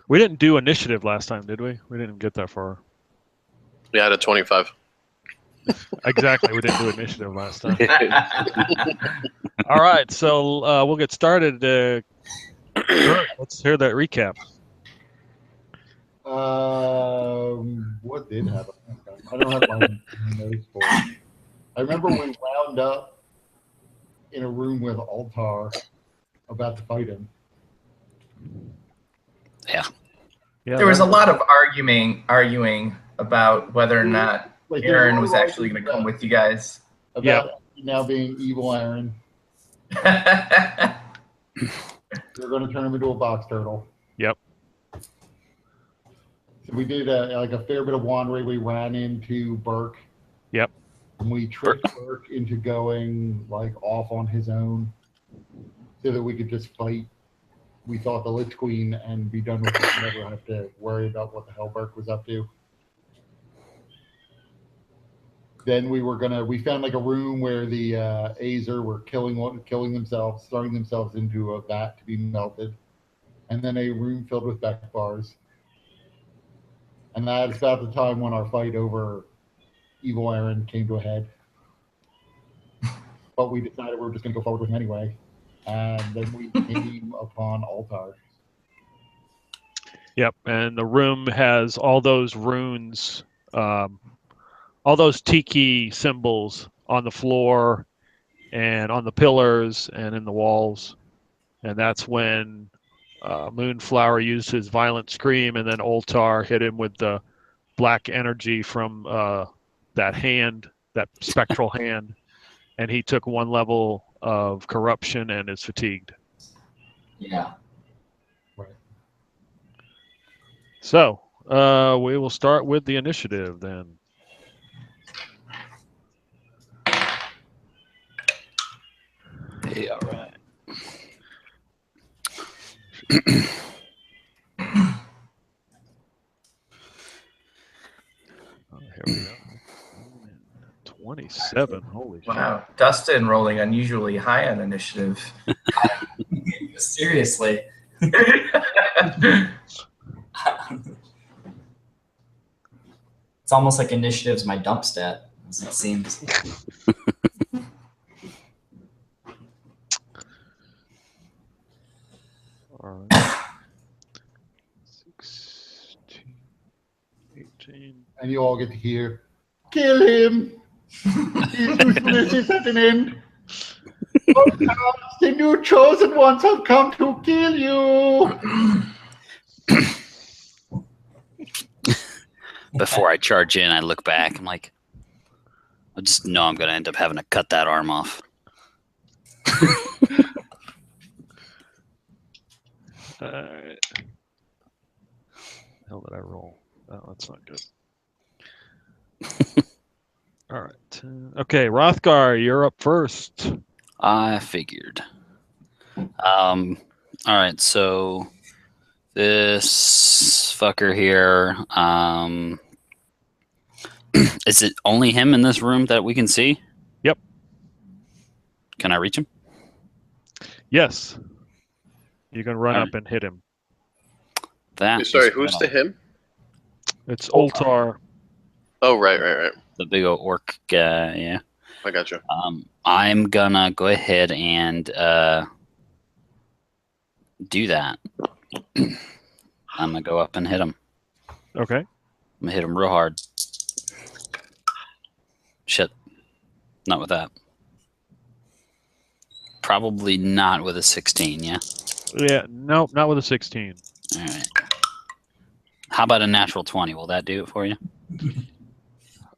We didn't do initiative last time, did we? We didn't get that far. Yeah, I had a 25. Exactly, we didn't do initiative last time. All right, so we'll get started. Kurt, let's hear that recap. What did happen? I don't have my notes for it. I remember we wound up in a room with Altar about to fight him. Yeah. There was a lot of arguing about whether or not Aaron was actually going to come with you guys. About now being evil Aaron. They're going to turn him into a box turtle. Yep. So we did a fair bit of wandering. We ran into Burke. Yep. And we tricked Burke into going off on his own so that we could just fight. We thought the Lich Queen and be done with it and never have to worry about what the hell Burke was up to. Then we found a room where the Azer were killing themselves, throwing themselves into a vat to be melted. And then a room filled with Beck bars. And that's about the time when our fight over Evil Aaron came to a head. But we decided we were just going to go forward with him anyway. And then we came upon Altar. Yep, and the room has all those runes, all those tiki symbols on the floor and on the pillars and in the walls. And that's when Moonflower used his violent scream, and then Altar hit him with the black energy from that hand, that spectral hand, and he took 1 level of corruption and is fatigued. Yeah. Right. So we will start with the initiative then. Hey, all right. Here we go. 27. Holy shit. Wow. Dustin rolling unusually high on initiative. Seriously. It's almost like initiative's my dump stat, as it seems. All right. 16, 18. And you all get to hear, kill him! His uselessness is at an end. Oh, the new chosen ones have come to kill you! Before I charge in, I look back. I'm like, I just know I'm going to end up having to cut that arm off. All right. Hell did I roll? Oh, that's not good. All right. Okay, Rothgar, you're up first. I figured. All right, so this fucker here, is it only him in this room that we can see? Yep. Can I reach him? Yes. You can run All up and hit him. That Sorry, is who's metal. to him? It's Altar. Oh, right. The big old orc guy, yeah. I got you. I'm gonna go ahead and do that. I'm gonna go up and hit him. Okay. I'm gonna hit him real hard. Shit. Not with that. Probably not with a 16, yeah? Yeah, nope, not with a 16. All right. How about a natural 20? Will that do it for you?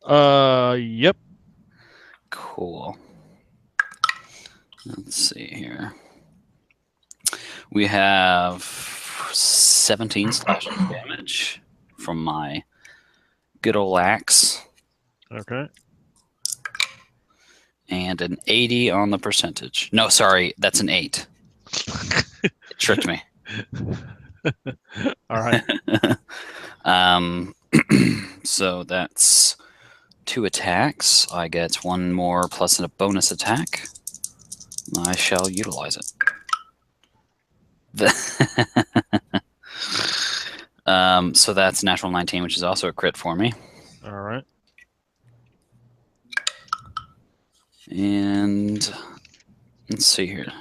Yep. Cool. Let's see here. We have 17 slashing damage from my good old axe. Okay. And an 80 on the percentage. No, sorry, that's an 8. It tricked me. All right. So that's 2 attacks. I get 1 more plus a bonus attack. I shall utilize it. So that's natural 19, which is also a crit for me. All right. And let's see here.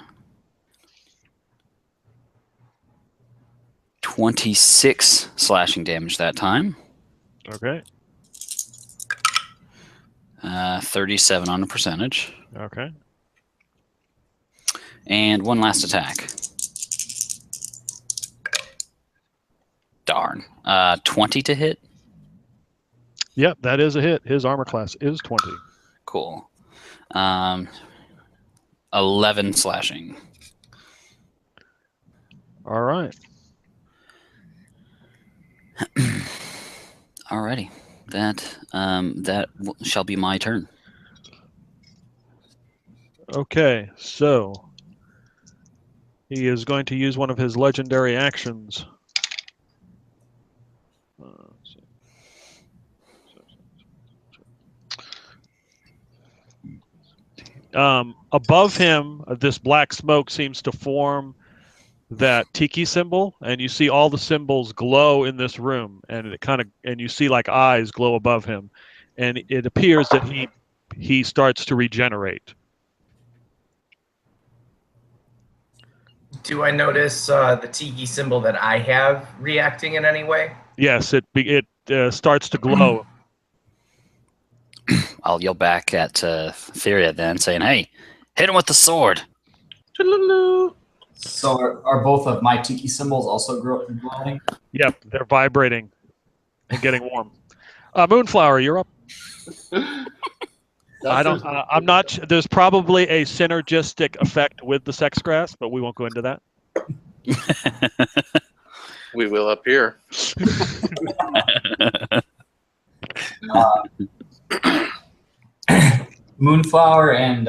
26 slashing damage that time. Okay. 37 on the percentage. Okay. And one last attack. Darn. 20 to hit. Yep, that is a hit. His armor class is 20. Cool. 11 slashing. All right. Alrighty. That shall be my turn. Okay, so he is going to use one of his legendary actions. Above him, this black smoke seems to form that tiki symbol, and you see all the symbols glow in this room, and and you see like eyes glow above him, and it appears that he starts to regenerate. Do I notice the tiki symbol that I have reacting in any way? Yes, it starts to glow. I'll yell back at Theria then, saying, "Hey, hit him with the sword." So are both of my tiki symbols also glowing? Yep, they're vibrating and getting warm. Moonflower, you're up. I'm not. There's probably a synergistic effect with the sex grass, but we won't go into that. We will up here. Moonflower and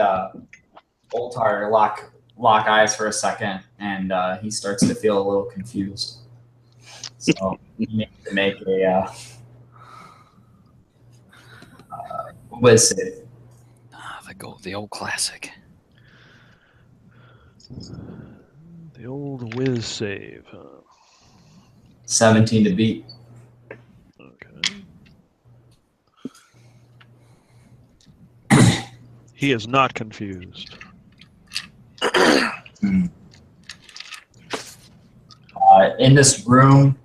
Oltar lock eyes for a second, and he starts to feel a little confused. So he needs to make a whiz save. The old classic. The old whiz save. 17 to beat. Okay. He is not confused. In this room,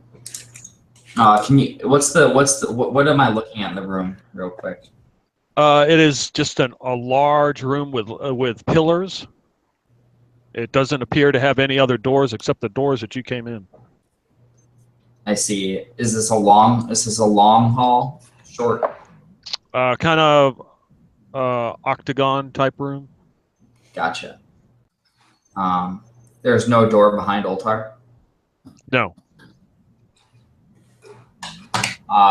what am I looking at in the room, real quick? It is just a large room with pillars. It doesn't appear to have any other doors except the doors that you came in. I see. Is this a long hall? Short? Kind of octagon type room. Gotcha. There's no door behind Oltar? No.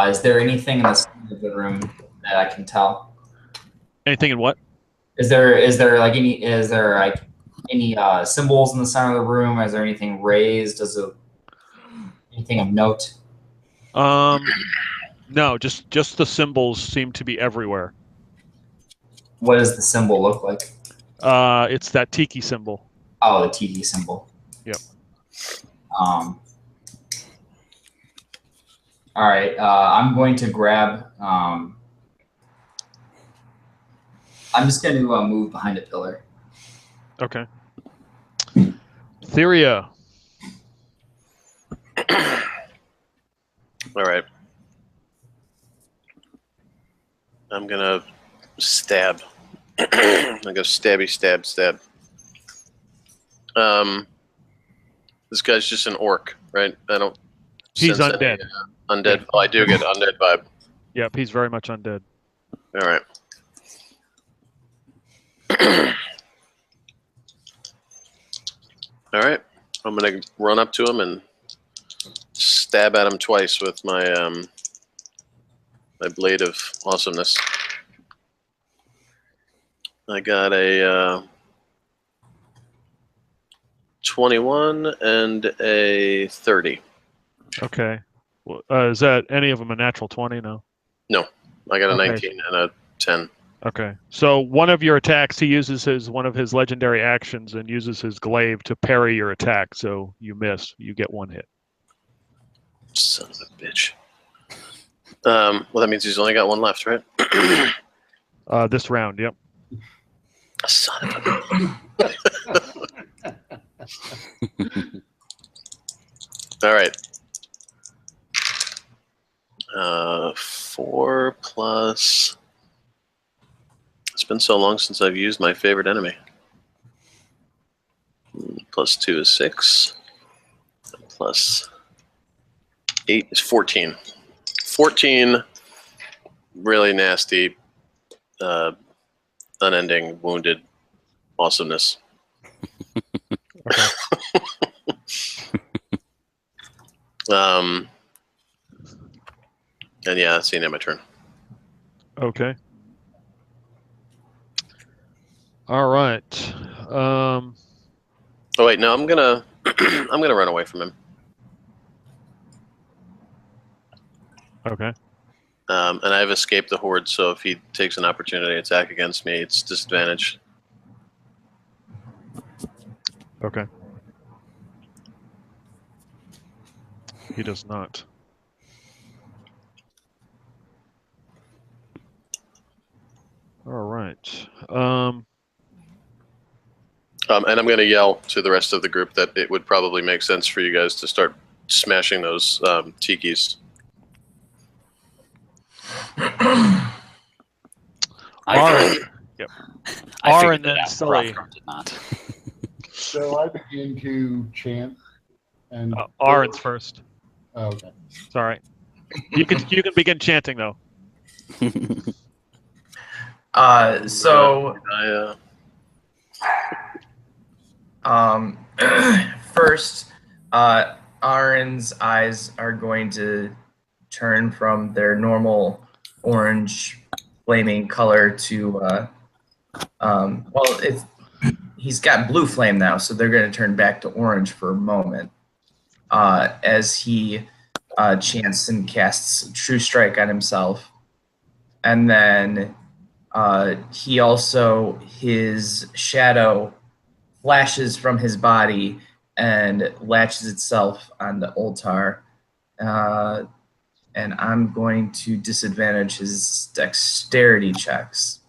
Is there anything in the center of the room that I can tell? Anything in what? Is there any symbols in the center of the room? Is there anything raised? Anything of note? No, just the symbols seem to be everywhere. What does the symbol look like? It's that tiki symbol. Oh, the tiki symbol. Yep. All right. I'm going to grab. I'm just going to move behind a pillar. Okay. Theria. All right. I'm gonna stab. I go stabby, stab, stab. This guy's just an orc, right? I don't. He's sense undead. Any, undead. Yeah. Oh, I do get an undead vibe. Yep, he's very much undead. All right. All right. I'm gonna run up to him and stab at him twice with my my blade of awesomeness. I got a 21 and a 30. Okay. Well, is that any of them a natural 20? No. No, I got a Okay. 19 and a 10. Okay. So one of your attacks, he uses one of his legendary actions and uses his glaive to parry your attack. So you miss. You get one hit. Son of a bitch. Well, that means he's only got one left, right? This round, yep. Son of a. All right. 4 plus. It's been so long since I've used my favorite enemy. Plus 2 is 6. Plus 8 is 14. 14 really nasty, unending, wounded awesomeness. Okay. And yeah, that's the end of my turn. Okay. All right. Oh wait, no, I'm gonna I'm gonna run away from him. Okay. And I've escaped the horde, so if he takes an opportunity attack against me, it's disadvantage. Okay. He does not. All right. And I'm going to yell to the rest of the group that it would probably make sense for you guys to start smashing those tikis. Yep. I R figured and that then out. Sully. Hrothgar did not. So I begin to chant, and Aaron's first. Oh, okay. Sorry. You can begin chanting though. So first, Aaron's eyes are going to turn from their normal orange flaming color to well, he's got blue flame now, so they're going to turn back to orange for a moment as he chants and casts True Strike on himself. And then he also, his shadow flashes from his body and latches itself on the Ultar. And I'm going to disadvantage his dexterity checks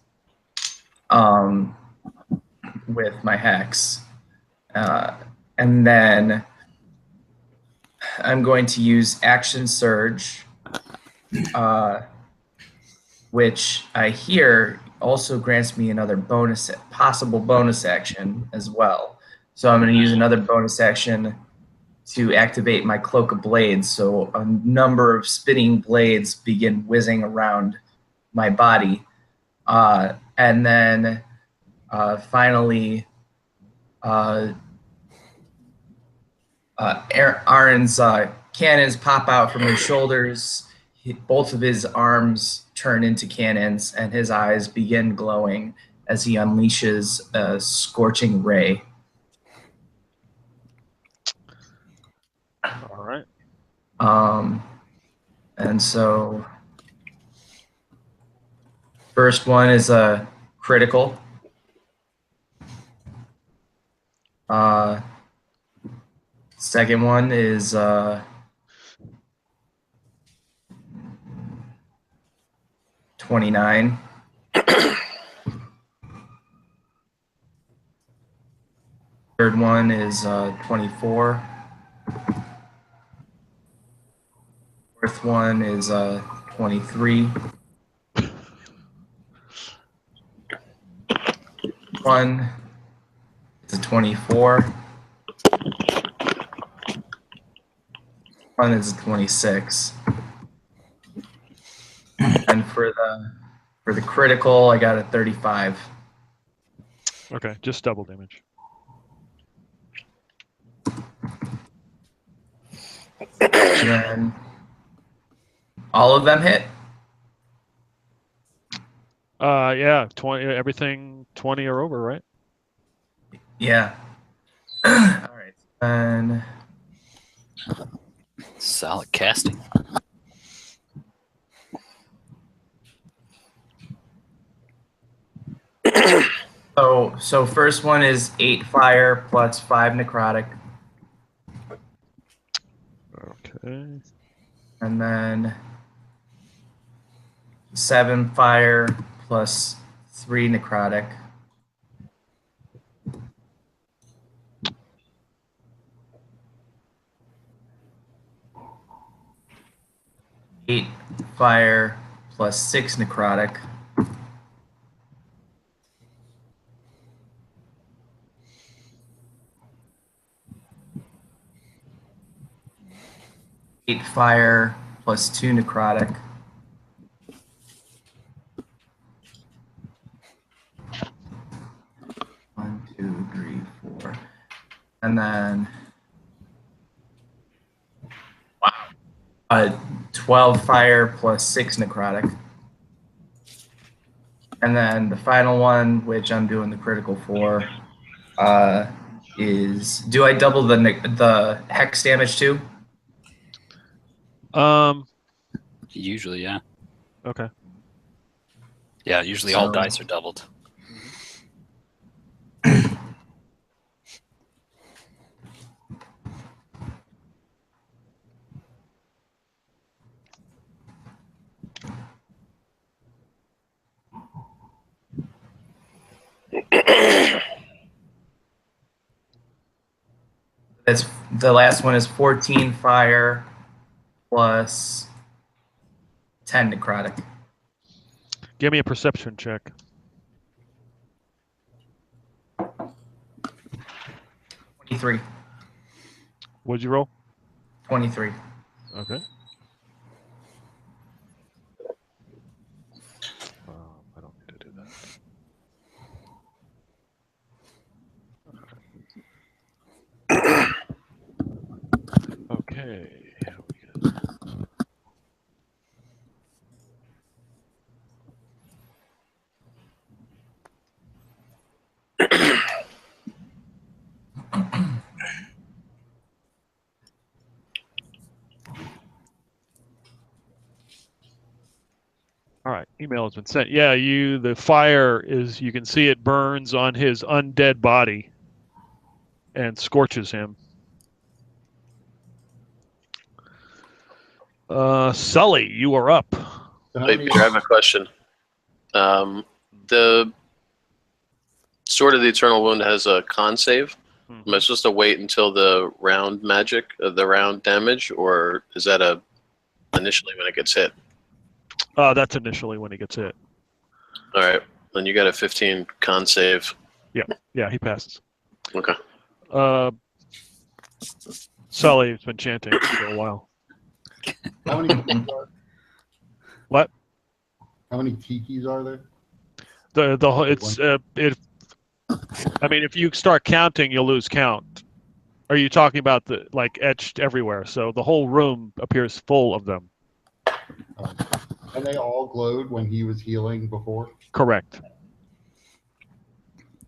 with my hex. And then I'm going to use Action Surge, which I hear also grants me another possible bonus action as well. So I'm going to use another bonus action to activate my Cloak of Blades. So a number of spinning blades begin whizzing around my body. And then finally, Aaron's cannons pop out from his shoulders. Both of his arms turn into cannons, and his eyes begin glowing as he unleashes a scorching ray. All right. And so, first one is a critical. Second one is 29. Third one is 24. Fourth one is 23. One is a 24. One is a 26. And for the critical, I got a 35. Okay, just double damage. And then all of them hit. Yeah, 20. Everything 20 or over, right? Yeah. All right. And Solid casting. so first one is 8 fire plus 5 necrotic. Okay. And then 7 fire plus 3 necrotic. Eight fire plus 6 necrotic. Eight fire plus 2 necrotic. One, two, three, four. And then 12 fire plus 6 necrotic. And then the final one, which I'm doing the critical for, is, do I double the hex damage too? Usually, yeah. Okay. Yeah, usually all So- dice are doubled. That's the last one is 14 fire plus 10 necrotic. Give me a perception check. 23. What'd you roll? 23. Okay. I don't need to do that. Okay. Here we go. All right, email has been sent. Yeah, the fire is, you can see it burns on his undead body and scorches him. Sully, you are up. So how Wait, many- Peter, I have a question. The Sword of the Eternal Wound has a con save. Am I supposed to wait until the round magic, the round damage, or is that initially when it gets hit? That's initially when he gets hit. All right, then you got a 15 con save. Yeah, he passes. Okay. Sully has been chanting for a while. How many tikis are? What? How many tikis are there? I mean, if you start counting, you'll lose count. Are you talking about the etched everywhere? So the whole room appears full of them. And they all glowed when he was healing before? Correct.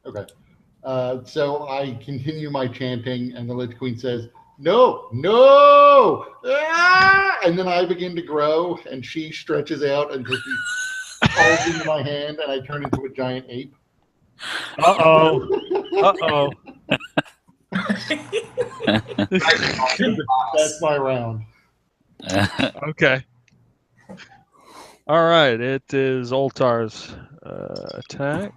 Okay. So I continue my chanting, and the Lich Queen says, "No, no!" Ah! And then I begin to grow, and she stretches out until she falls into my hand, and I turn into a giant ape. Uh-oh. Uh-oh. That's my round. Okay. All right. It is Oltar's attack.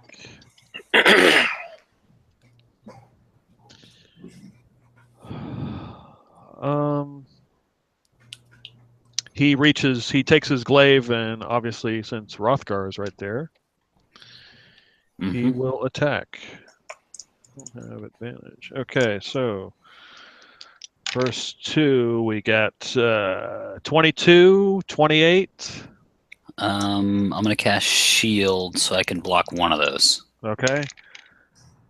He takes his glaive, and obviously, since Hrothgar is right there, he will attack. Don't have advantage. Okay, so first two, we got 22, 28. I'm gonna cast shield so I can block one of those. Okay.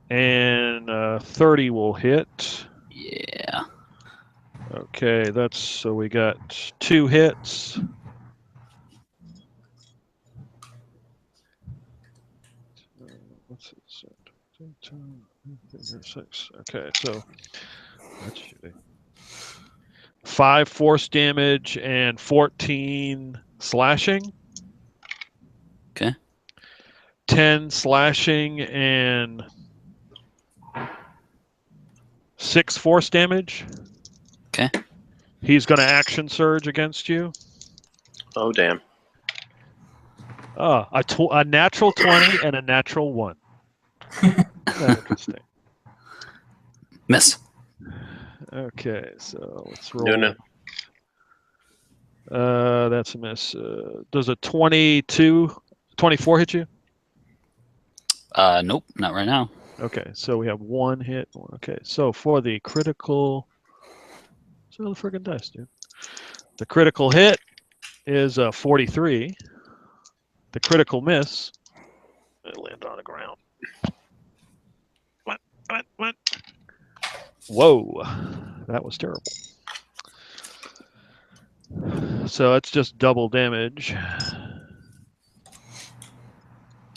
And 30 will hit. Yeah. Okay, so we got 2 hits. What's it? 6. Okay, so that's shooting. 5 force damage and 14 slashing. Okay. 10 slashing and 6 force damage. Okay. He's going to action surge against you. Oh, damn. A natural 20 and a natural 1. Interesting. Miss. Okay, so let's roll. Noonan. That's a miss. Does a 24 hit you? Nope, not right now. Okay, so we have 1 hit. Okay, so for the critical... So the friggin' dice, dude. The critical hit is a 43. The critical miss... I land on the ground. What? Whoa, that was terrible. So it's just double damage.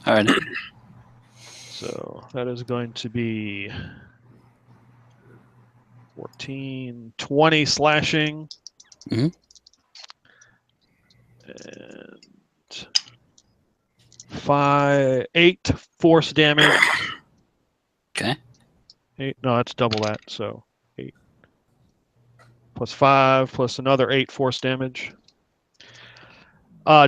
All right. So that is going to be 14, 20 slashing. Mhm. And 8 force damage. Okay. 8, no, that's double that, so 8. Plus 5, plus another 8 force damage.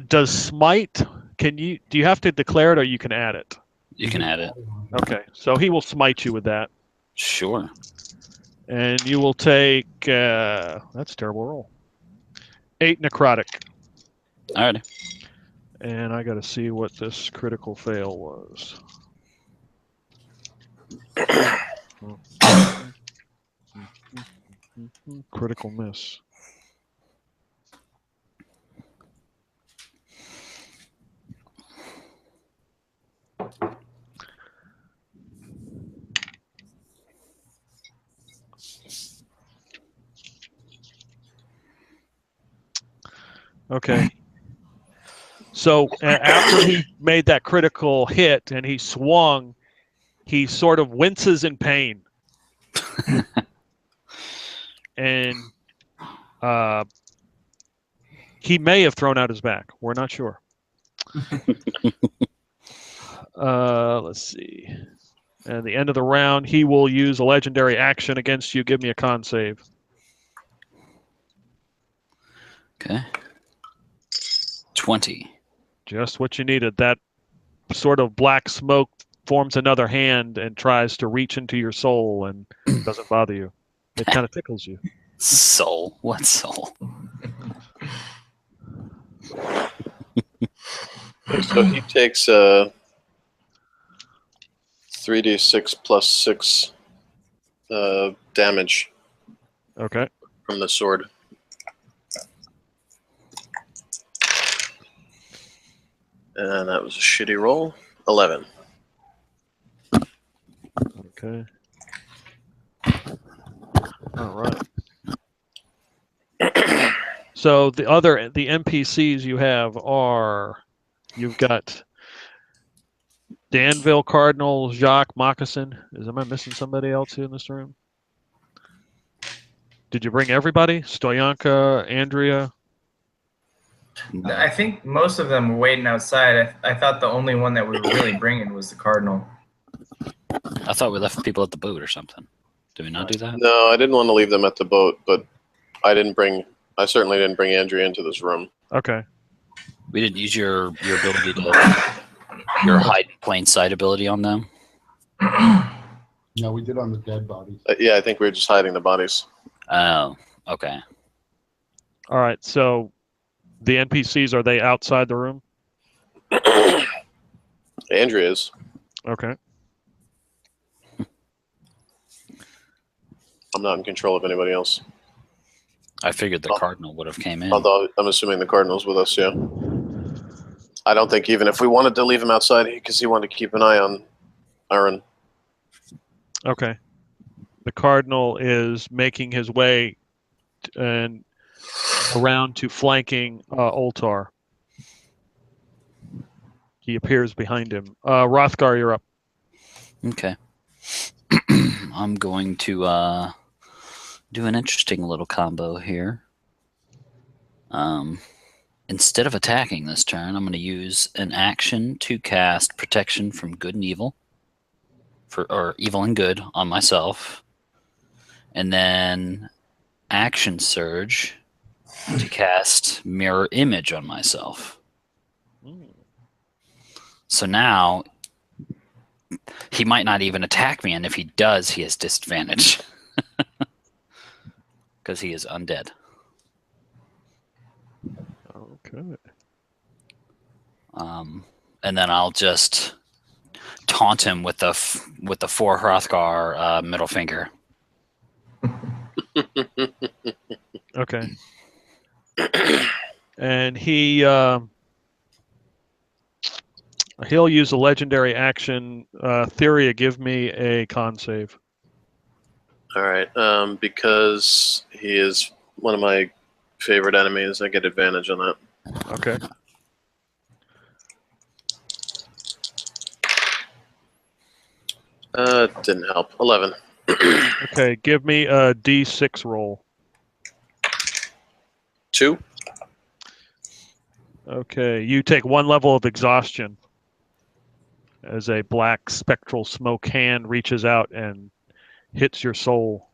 Does smite, do you have to declare it or you can add it? You can add it. Okay, so he will smite you with that. Sure. And you will take, that's a terrible roll. 8 necrotic. All right. And I got to see what this critical fail was. Critical miss. Okay. So after he made that critical hit and he swung, he sort of winces in pain. And he may have thrown out his back. We're not sure. Let's see. And the end of the round, he will use a legendary action against you. Give me a con save. Okay. 20. Just what you needed. That sort of black smoke forms another hand and tries to reach into your soul and doesn't bother you. It kind of tickles you. Soul? What soul? So he takes 3d6 plus 6 damage Okay. from the sword. And that was a shitty roll. 11. Okay. All right. So the NPCs you have are, you've got Danville, Cardinal, Jacques, Moccasin. Am I missing somebody else in this room? Did you bring everybody? Stoyanka, Andrea? I think most of them were waiting outside. I thought the only one that we were really bringing was the Cardinal. I thought we left people at the boat or something. Did we not do that? No, I didn't want to leave them at the boat, but I certainly didn't bring Andrea into this room. Okay. We didn't use your ability to your hide in plain sight ability on them. No, we did on the dead bodies. Yeah, I think we were just hiding the bodies. Oh, okay. All right. So the NPCs, are they outside the room? Andrea is. Okay. I'm not in control of anybody else. I figured the Cardinal would have came in. Although I'm assuming the Cardinal's with us, yeah. I don't think even if we wanted to leave him outside, because he wanted to keep an eye on Aaron. Okay. The Cardinal is making his way and around to flanking Oltar. He appears behind him. Rothgar, you're up. Okay. I'm going to do an interesting little combo here. Instead of attacking this turn, I'm going to use an action to cast Protection from Good and Evil, or Evil and Good on myself. And then action surge to cast mirror image on myself. So now he might not even attack me, and if he does, he has disadvantage because he is undead. Okay. And then I'll just taunt him with the four Hrothgar middle finger. Okay. And he'll use a legendary action. Theria, give me a con save. All right. Because he is one of my favorite enemies, I get advantage on that. Okay. Didn't help. 11. Okay, give me a D6 roll. 2. Okay, you take 1 level of exhaustion as a black spectral smoke hand reaches out and hits your soul.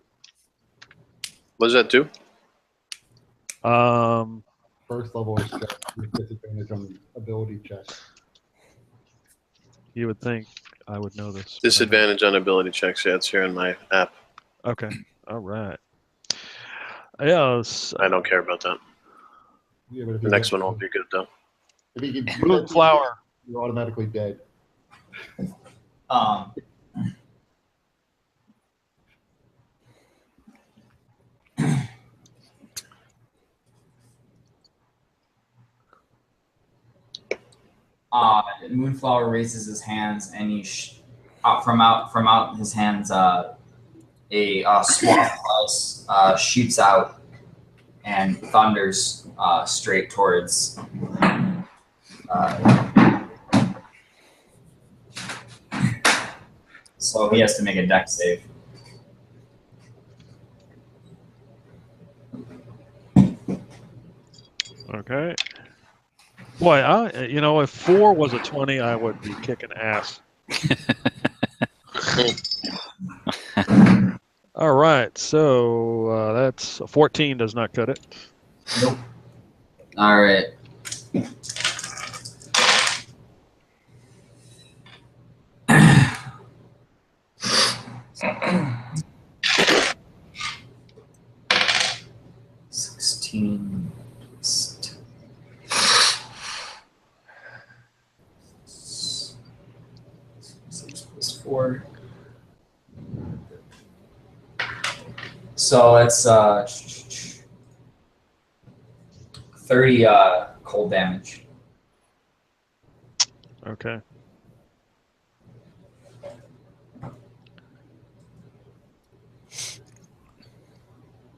What does that do? First level is disadvantage on ability checks. You would think I would know this. Disadvantage on ability checks. Yeah, it's here in my app. Okay. All right. Yes. I don't care about that. Yeah, but if The you next get- one won't be good, though. If you get Moonflower. you're automatically dead. Moonflower raises his hands, and he from out his hands a swath of ice shoots out and thunders straight towards. So he has to make a dex save. Okay. Boy, if 4 was a 20, I would be kicking ass. All right, so that's 14 does not cut it. Nope. All right. Four. So it's 30 cold damage. Okay.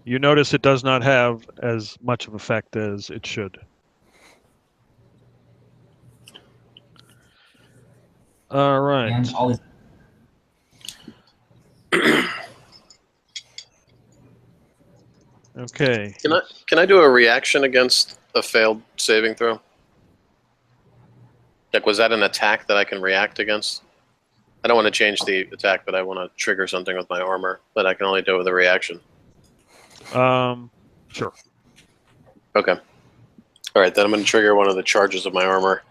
You notice it does not have as much of effect as it should. All right. And all these Okay. Can I do a reaction against a failed saving throw? Like, was that an attack that I can react against? I don't want to change the attack, but I want to trigger something with my armor, but I can only do it with a reaction. Sure. Okay. All right, then I'm going to trigger one of the charges of my armor,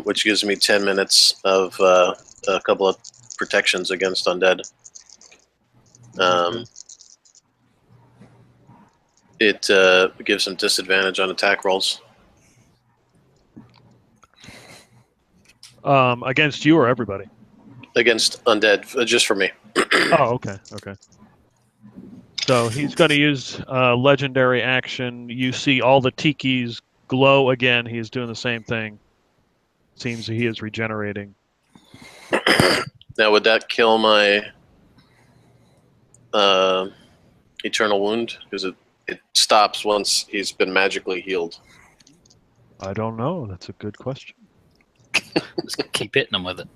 which gives me 10 minutes of a couple of protections against undead. It gives some disadvantage on attack rolls. Against you or everybody? Against undead, just for me. Oh, okay. Okay. So he's going to use legendary action. You see all the tikis glow again. He's doing the same thing. Seems he is regenerating. Now, would that kill my eternal wound? Because it stops once he's been magically healed. I don't know. That's a good question. Just keep hitting him with it.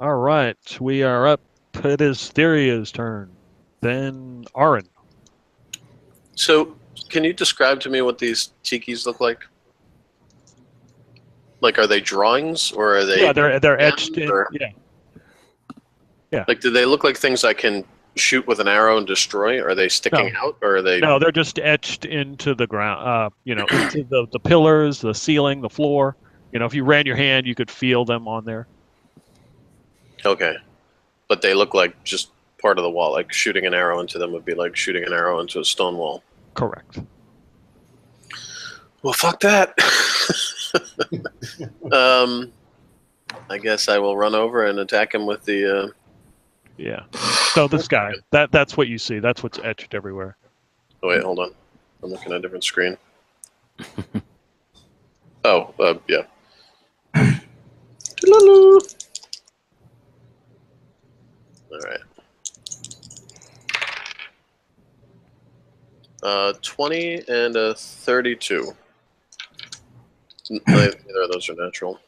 All right. We are up. It is Theria's turn. Then Arin. So, can you describe to me what these tikis look like? Like, are they drawings or are they? Yeah, they're etched in. Or, Yeah. like, do they look like things I can shoot with an arrow and destroy? Are they sticking out, or are they? No, they're just etched into the ground. Into the pillars, the ceiling, the floor. If you ran your hand, you could feel them on there. Okay, but they look like just part of the wall. Like shooting an arrow into them would be like shooting an arrow into a stone wall. Correct. Well, fuck that. I guess I will run over and attack him with the. Yeah. So this guy, that's what you see. That's what's etched everywhere. Oh wait, hold on. I'm looking at a different screen. Oh, yeah. All right. 20 and a 32. Neither of those are natural.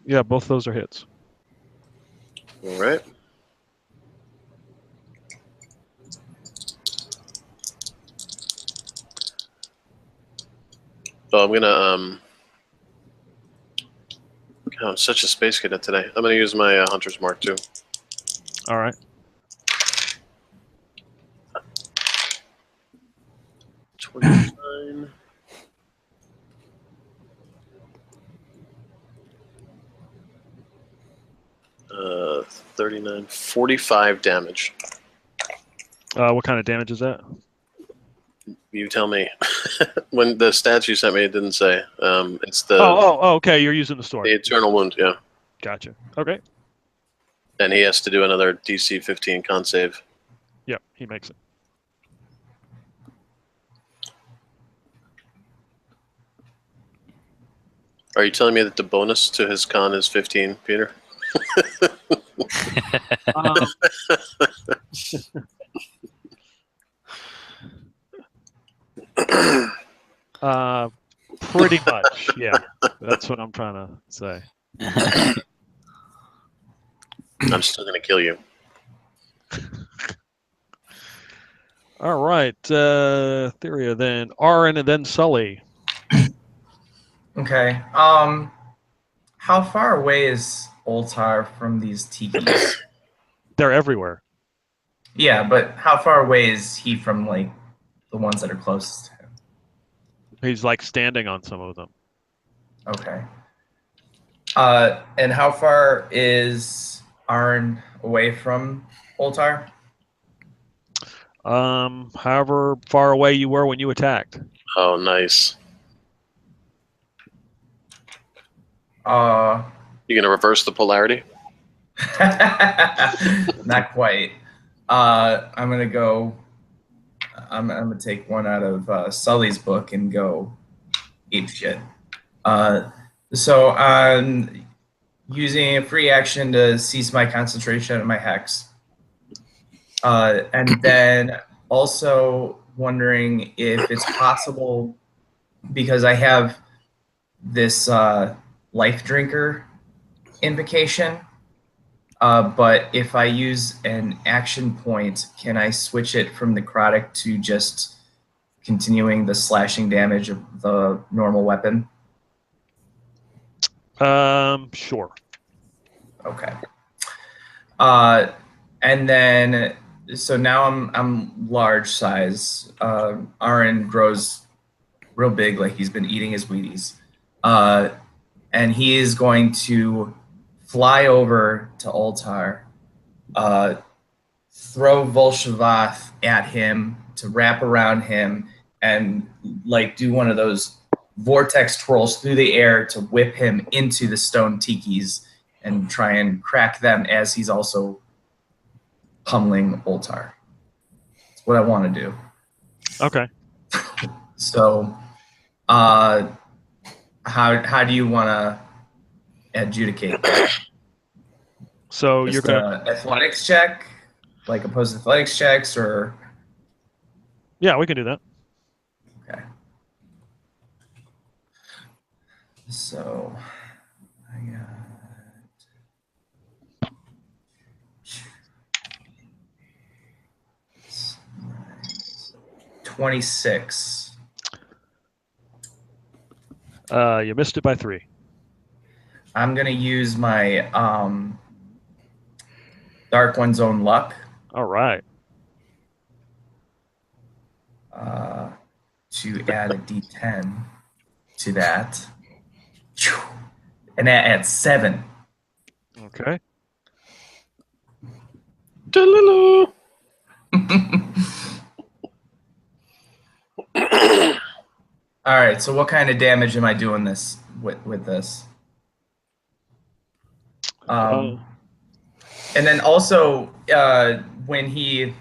Yeah, both those are hits. All right. So I'm gonna God, I'm such a space cadet today. I'm gonna use my Hunter's Mark II. All right. 29. Uh, 39, 45 damage. What kind of damage is that? You tell me. When the stats you sent me, it didn't say. It's the Okay. You're using the sword. the eternal wound, yeah. Gotcha. Okay. And he has to do another DC 15 con save. Yep, he makes it. Are you telling me that the bonus to his con is 15, Peter? Pretty much. Yeah, that's what I'm trying to say. I'm still gonna kill you. All right, Theria, then Aaron, and then Sully. Okay. How far away is Oltar from these tikis? They're everywhere. Yeah, but how far away is he from like the ones that are closest to him? He's like standing on some of them. Okay. And how far is Arn away from Oltar? However far away you were when you attacked. Oh, nice. You gonna reverse the polarity? Not quite. I'm gonna go. I'm gonna take one out of Sully's book and go ape shit. So I'm using a free action to cease my concentration and my hex, and then also wondering if it's possible, because I have this life drinker invocation. But if I use an action point, can I switch it from necrotic to just continuing the slashing damage of the normal weapon? Sure. Okay. And then, so now I'm large size. Aaron grows real big, like he's been eating his Wheaties. And he is going to fly over to Oltar, throw Volshavath at him to wrap around him, and like do one of those vortex twirls through the air to whip him into the stone tikis and try and crack them as he's also pummeling Oltar. That's what I want to do. Okay. So, how do you want to adjudicate that? So Just you're gonna athletics check, like opposed athletics checks, or yeah, we can do that. okay. So I got 26. You missed it by 3. I'm gonna use my Dark One's Own Luck. All right. To add a D10 to that. And that adds 7. Okay. Doo-loo-loo. All right, so what kind of damage am I doing this with this? And then also, when he,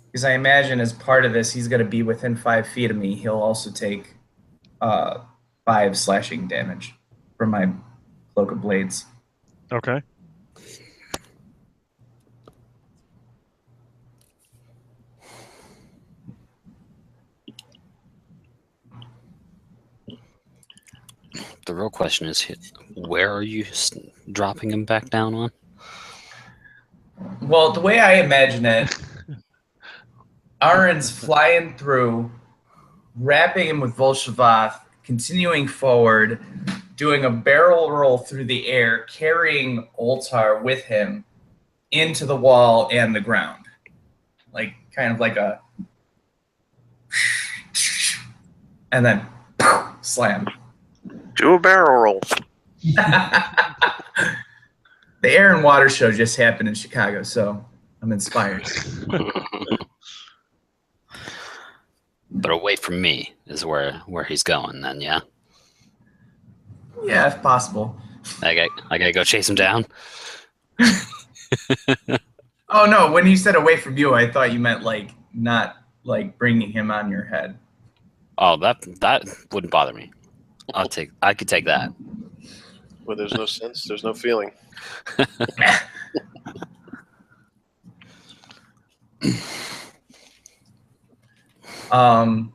because I imagine as part of this, he's going to be within 5 feet of me. He'll also take 5 slashing damage from my Cloak of Blades. Okay. The real question is, where are you dropping him back down on? Well, the way I imagine it, Aaron's flying through, wrapping him with Volshavath, continuing forward, doing a barrel roll through the air, carrying Oltar with him into the wall and the ground. Like, kind of like a... And then, slam. Do a barrel roll. The Air and Water Show just happened in Chicago, so I'm inspired. But away from me is where he's going then, yeah? Yeah, if possible. I gotta go chase him down? Oh, no, when you said away from you, I thought you meant, like, not, like, bringing him on your head. Oh, that wouldn't bother me. I could take that. Where there's no sense, there's no feeling. All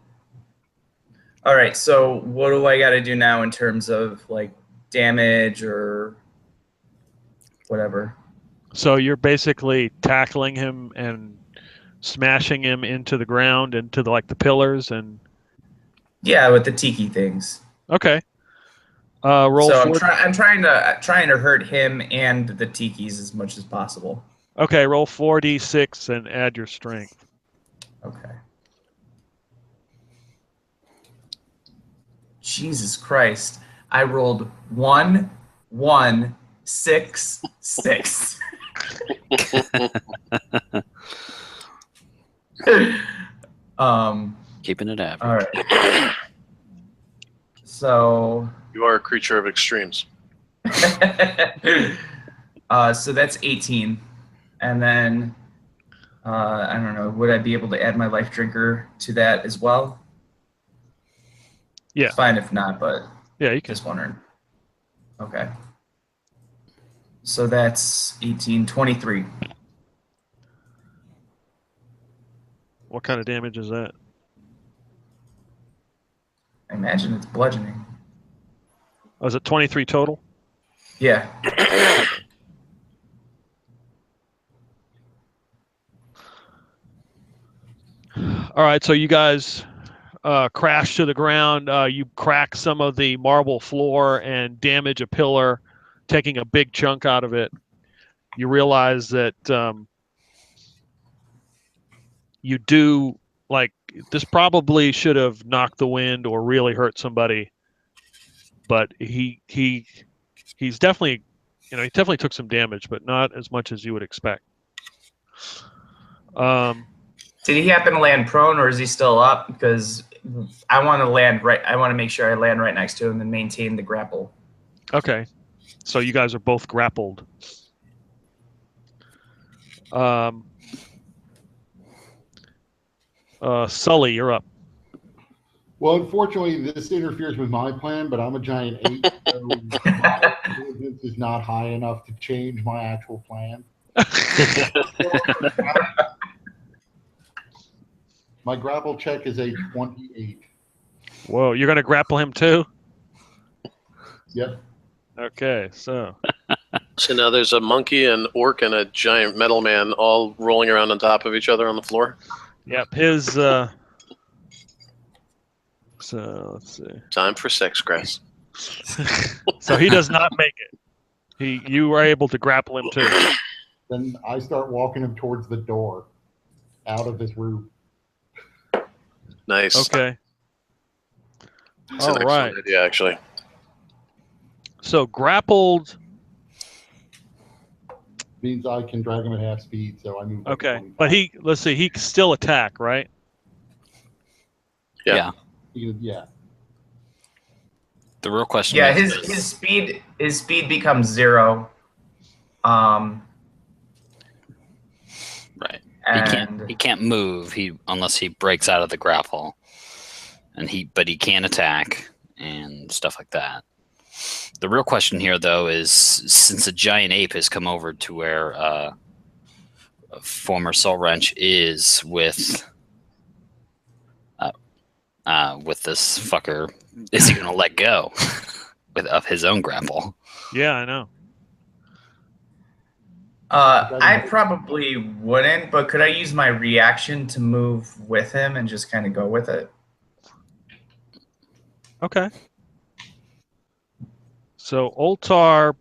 right, so what do I got to do now in terms of like damage or whatever? So you're basically tackling him and smashing him into the ground, into the pillars, and Yeah, with the tiki things. okay. Roll. So I'm trying to hurt him and the tikis as much as possible. Okay, roll 4d6 and add your strength. Okay. Jesus Christ! I rolled 1, 1, 6, 6. Keeping it average. All right. So. You are a creature of extremes. So that's 18, and then I don't know. Would I be able to add my life drinker to that as well? Yeah. It's fine if not, but yeah, you can. Just wondering. Okay. So that's 18, 23. What kind of damage is that? I imagine it's bludgeoning. Was it 23 total? Yeah. All right, so you guys crash to the ground. You crack some of the marble floor and damage a pillar, taking a big chunk out of it. You realize that you do, this probably should have knocked the wind or really hurt somebody, but he's definitely, he definitely took some damage, but not as much as you would expect. Did he happen to land prone, or is he still up? Because I want to land right. I want to make sure I land right next to him and maintain the grapple. Okay, so you guys are both grappled. Sully, you're up. Well, unfortunately, this interferes with my plan, but I'm a giant 8, so my intelligence is not high enough to change my actual plan. My grapple check is a 28. Whoa, you're going to grapple him too? Yep. Okay, so. So now there's a monkey, an orc, and a giant metal man all rolling around on top of each other on the floor. Yep, his. So let's see. Time for sex, Grass. So he does not make it. You were able to grapple him too. Then I start walking him towards the door, out of this room. Nice. Okay. It's All an right. excellent idea, actually. So grappled. Means I can drag him at half speed, so I move. Like Okay, 25. but let's see, he can still attack, right? Yeah. Yeah. The real question Yeah, is, his speed becomes 0. right. And He can't move unless he breaks out of the grapple. But he can attack and stuff like that. The real question here, though, is since a giant ape has come over to where a former Soul Wrench is with this fucker, is he going to let go of his own grapple? Yeah, I know. I probably wouldn't, but could I use my reaction to move with him and just kind of go with it? Okay. So Oltar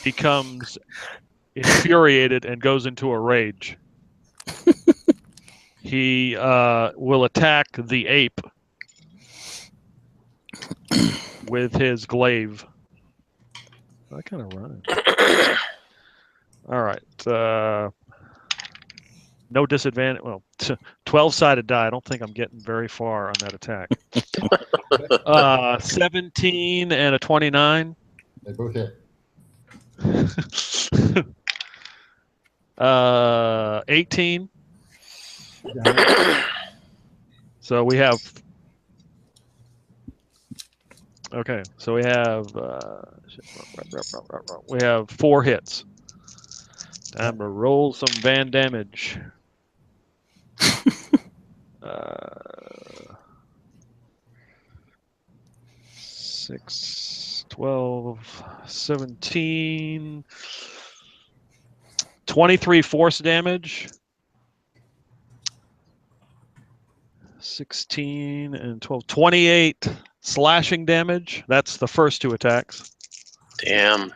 becomes infuriated and goes into a rage. He will attack the ape with his glaive. I kind of run. All right. No disadvantage. Well, 12-sided die. I don't think I'm getting very far on that attack. 17 and a 29. They both hit. 18. So we have. Okay, so we have 4 hits. Time to roll some van damage. 6, 12, 17, 23 force damage. 16 and 12, 28 slashing damage. That's the first 2 attacks. Damn.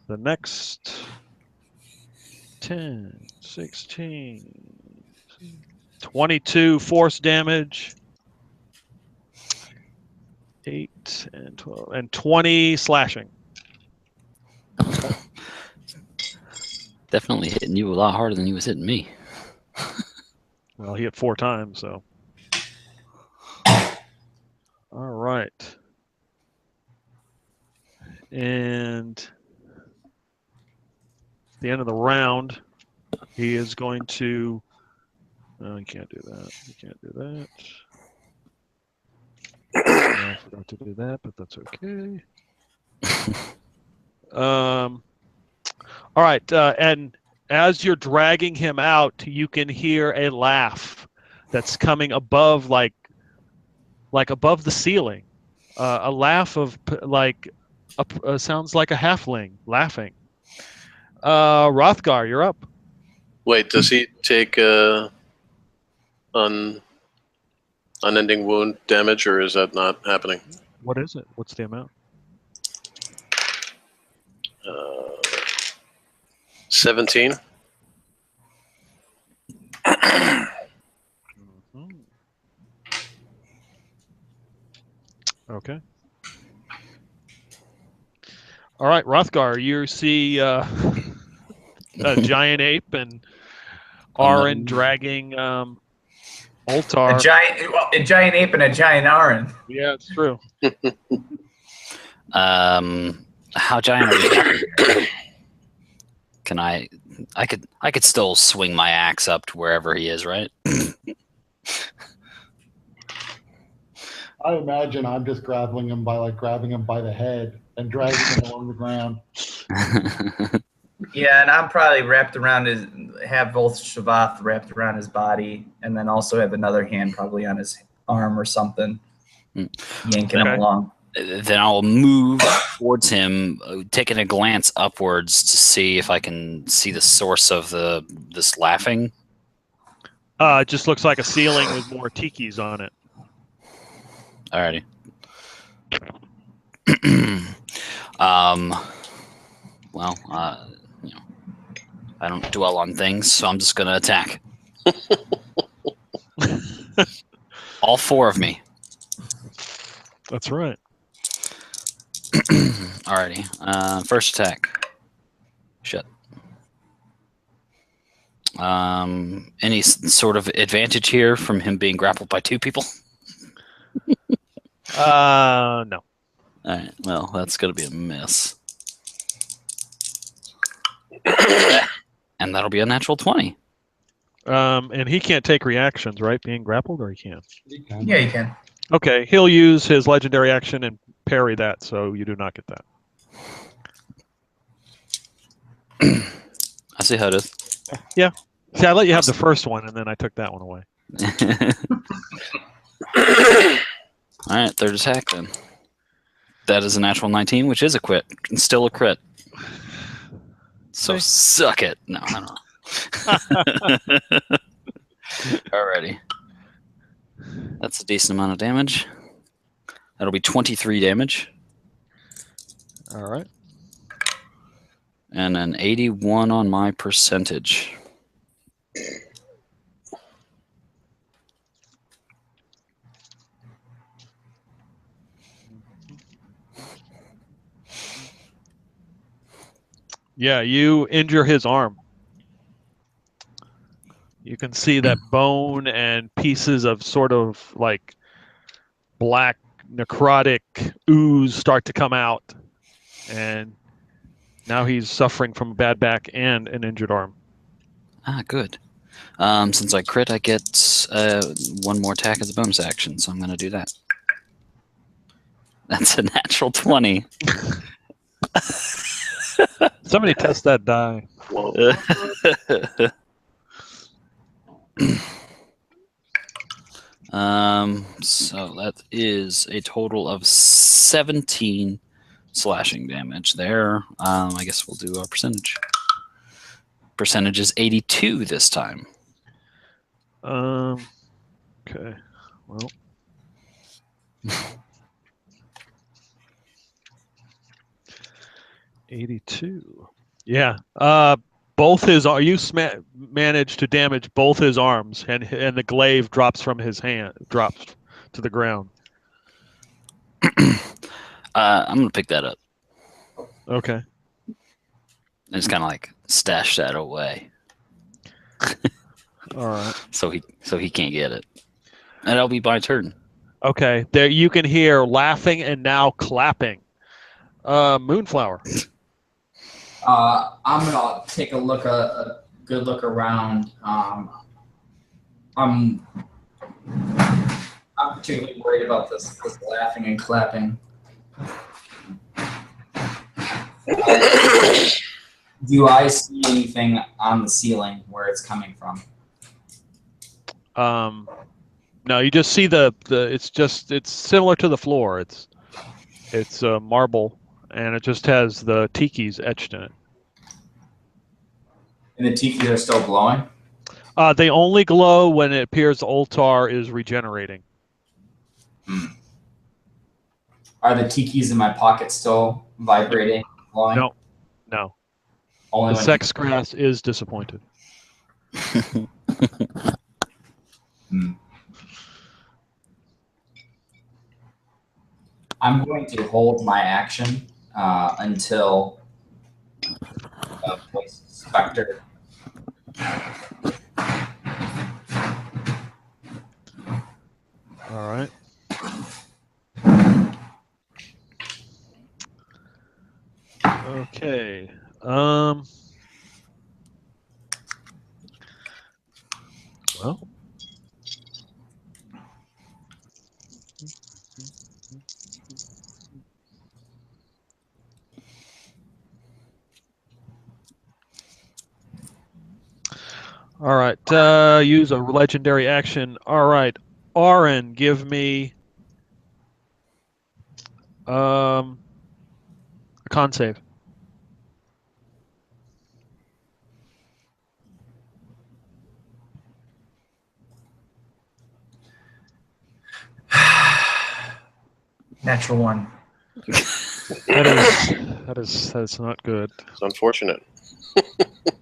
The next 10, 16, 22 force damage. 8 and 12 and 20 slashing. Definitely hitting you a lot harder than he was hitting me. Well, he hit 4 times, so. All right. And at the end of the round, he is going to. No, you can't do that. You can't do that. I forgot to do that, but that's okay. All right, and as you're dragging him out, you can hear a laugh that's coming above, like above the ceiling. A laugh of sounds like a halfling laughing. Rothgar, you're up. Wait, does he take unending wound damage, or is that not happening? What is it? What's the amount? 17. Okay. All right, Rothgar, you see a giant ape and Aaron dragging Oltar. A giant ape and a giant Aaron. Yeah, it's true. How giant are we? Can I could still swing my axe up to wherever he is, right? I imagine I'm just grabbing him by the head and dragging him along the ground. Yeah, and I'm probably have both Shavath wrapped around his body, and then also have another hand probably on his arm or something, yanking him along. Then I'll move towards him, taking a glance upwards to see if I can see the source of this laughing. It just looks like a ceiling with more tikis on it. Alrighty. I don't dwell on things, so I'm just going to attack. All 4 of me. That's right. Alrighty. First attack. Shit. Any sort of advantage here from him being grappled by 2 people? No. Alright, well, that's going to be a miss. And that'll be a natural 20. And he can't take reactions, right? Being grappled, or he can? Yeah, you can. Okay, he'll use his legendary action and parry that, so you do not get that. I see how it is. Yeah. See, I let you have the first one, and then I took that one away. Alright, third attack then. That is a natural 19, which is a crit. And still a crit. So suck it. No, I don't know. Alrighty. That's a decent amount of damage. That'll be 23 damage. All right. And an 81 on my percentage. Yeah, you injure his arm. You can see that bone and pieces of sort of like black necrotic ooze start to come out. And now he's suffering from a bad back and an injured arm. Ah, good. Since I crit, I get 1 more attack as a bonus action, so I'm going to do that. That's a natural 20. Somebody test that die. So that is a total of 17 slashing damage there. I guess we'll do a percentage. Percentage is 82 this time. Okay. Well. $82. Yeah. Both his managed to damage both his arms, and the glaive drops from his hand, drops to the ground. I'm gonna pick that up. Okay. And just kind of like stash that away. All right. So he can't get it. And that'll be my turn. Okay. There you can hear laughing and now clapping. Moonflower. I'm gonna take a good look around. I'm particularly worried about this laughing and clapping. Do I see anything on the ceiling where it's coming from? No, you just see it's similar to the floor. It's marble, and it just has the tikis etched in it. And the tikis are still glowing? They only glow when it appears the altar is regenerating. Are the tikis in my pocket still vibrating, glowing? No. Only The when sex grass is disappointed. I'm going to hold my action until voice specter. All right. Okay. Well. All right. Use a legendary action. All right. Auron, give me a con save. Natural 1. That is not good. It's unfortunate.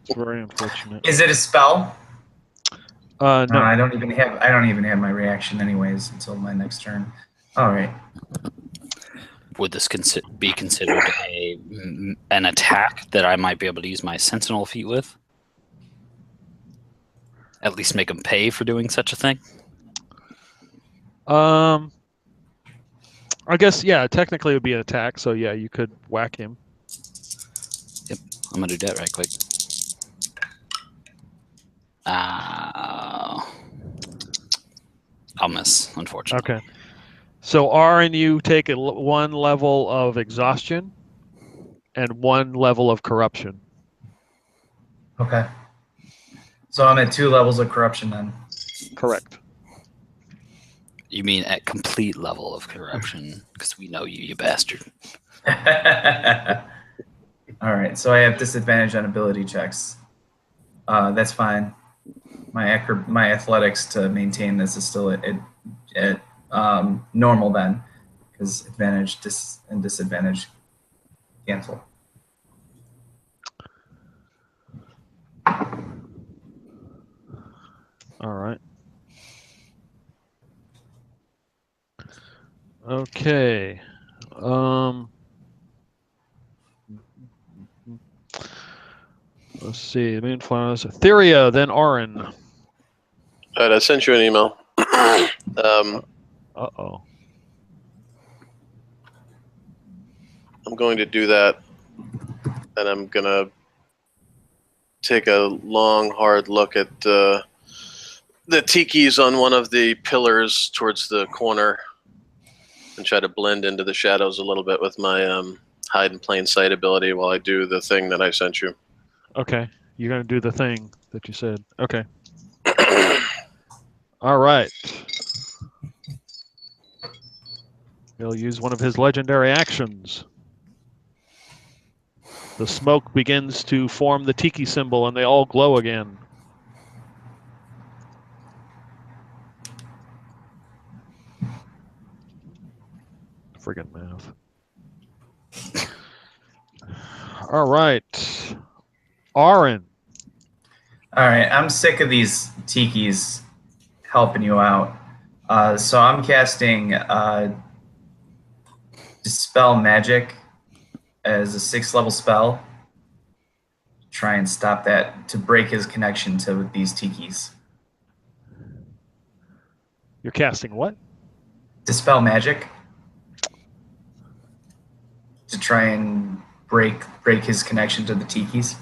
It's very unfortunate. Is it a spell? No. I don't even have my reaction anyways until my next turn. All right. Would this be considered an attack that I might be able to use my Sentinel feat with? At least make him pay for doing such a thing? I guess, yeah, technically it would be an attack, so yeah, you could whack him. Yep, I'm going to do that right quick. I'll miss, unfortunately. Okay. So Aaron, you take one level of exhaustion and one level of corruption. Okay. So I'm at 2 levels of corruption then. Correct. You mean at complete level of corruption? Because we know you, you bastard. All right. So I have disadvantage on ability checks. That's fine. My athletics to maintain this is still at normal then, because advantage and disadvantage cancel. All right. Okay. Let's see. Moonflowers. Theria, then Aaron. All right, I sent you an email. Uh-oh. I'm going to do that, and I'm going to take a long, hard look at the tikis on one of the pillars towards the corner and try to blend into the shadows a little bit with my hide in plain sight ability while I do the thing that I sent you. Okay. You're going to do the thing that you said. Okay. All right. He'll use one of his legendary actions. The smoke begins to form the tiki symbol, and they all glow again. Friggin' math. All right. Aaron. All right. I'm sick of these tikis helping you out. So I'm casting Dispel Magic as a 6th level spell. Try and stop that, to break his connection to these tikis. You're casting what? Dispel Magic. To try and break his connection to the tikis.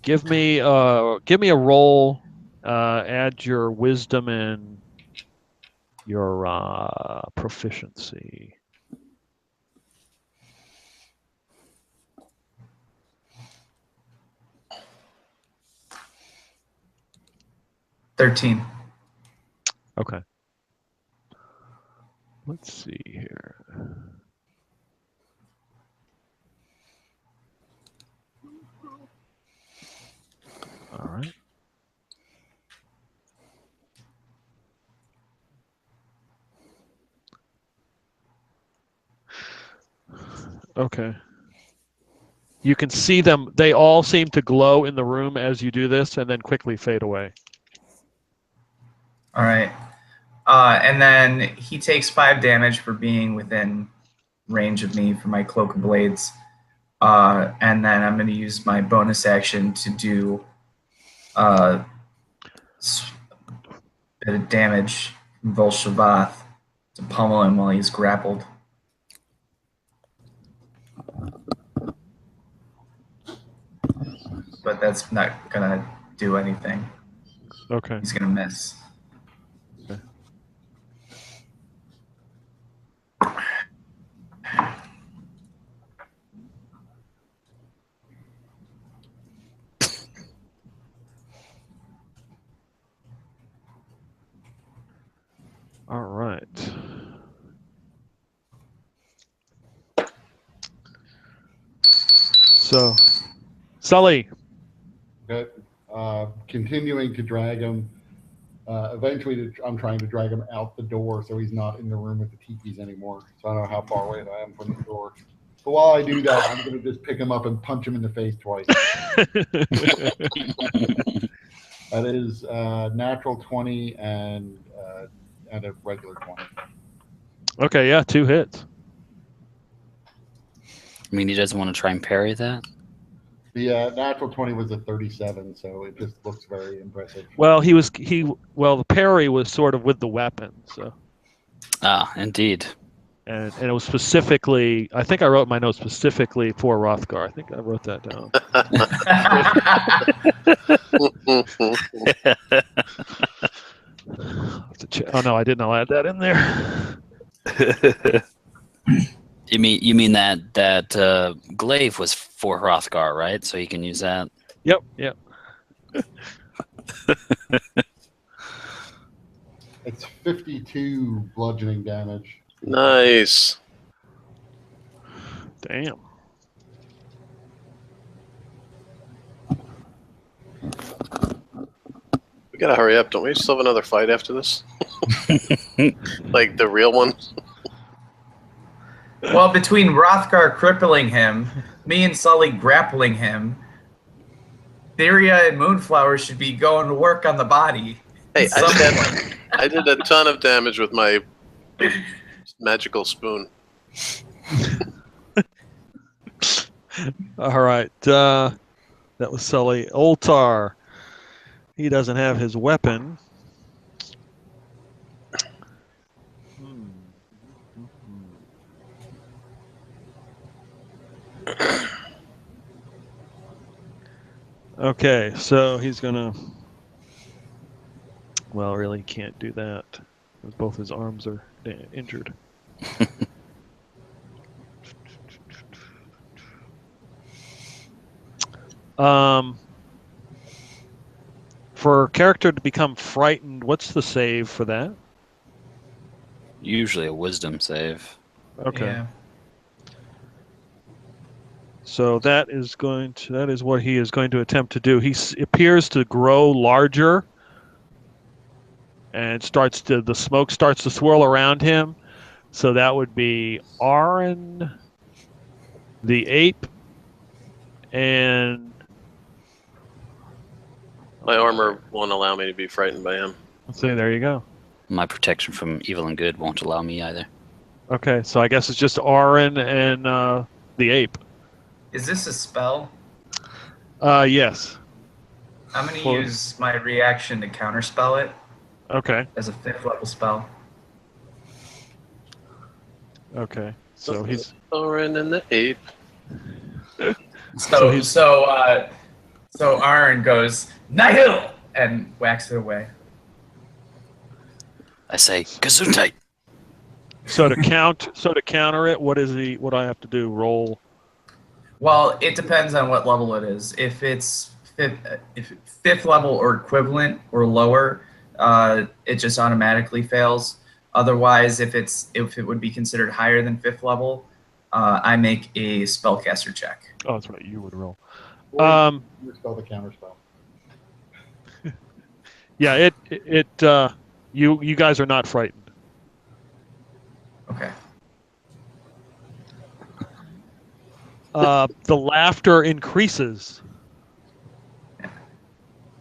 Give me a roll. Add your wisdom and your proficiency. $13. Okay. Let's see here. All right. Okay. You can see them. They all seem to glow in the room as you do this and then quickly fade away. All right. And then he takes 5 damage for being within range of me for my Cloak of Blades. And then I'm going to use my bonus action to do a bit of damage from Volshavath to pummel him while he's grappled. But that's not going to do anything. Okay. He's going to miss. Okay. All right. So, Sully. Okay. Continuing to drag him. Eventually, I'm trying to drag him out the door so he's not in the room with the tikis anymore. So I don't know how far away I am from the door. But while I do that, I'm going to just pick him up and punch him in the face twice. That is natural 20 and a regular 20. Okay, yeah, 2 hits. I mean, he doesn't want to try and parry that. The natural 20 was a 37, so it just looks very impressive. Well, the parry was sort of with the weapon, so. Ah, indeed. And it was specifically, I think I wrote my note specifically for Rothgar. I think I wrote that down. Oh no, I didn't add that in there. You mean that glaive was for Hrothgar, right? So you can use that. Yep. It's 52 bludgeoning damage. Nice. Damn. We gotta hurry up, don't we? Still have another fight after this? Like the real one? Well, between Hrothgar crippling him, me and Sully grappling him, Theria and Moonflower should be going to work on the body. Hey, I did a ton of damage with my magical spoon. All right. That was Sully. Oltar. He doesn't have his weapon. Okay, so he's gonna. Well, really can't do that. Both his arms are injured. For a character to become frightened, what's the save for that? Usually a wisdom save. Okay. Yeah. So that is what he is going to attempt to do. He appears to grow larger, and the smoke starts to swirl around him. So that would be Aaron, the ape, and My armor won't allow me to be frightened by him. so there you go. My protection from evil and good won't allow me either. Okay, so I guess it's just Aaron and the ape. Is this a spell? Yes. I'm going to Well- use my reaction to counterspell it Okay. as a 5th level spell. Okay. So he's Oren and the ape. So Aaron goes, Nihil! And whacks it away. I say, Gesundheit! so to counter it. What do I have to do? Roll. Well, it depends on what level it is. If it's fifth level or equivalent or lower, it just automatically fails. Otherwise, if it would be considered higher than 5th level, I make a spellcaster check. Oh, that's right. You would roll. Or you spell the counterspell. Yeah. You guys are not frightened. Okay. The laughter increases.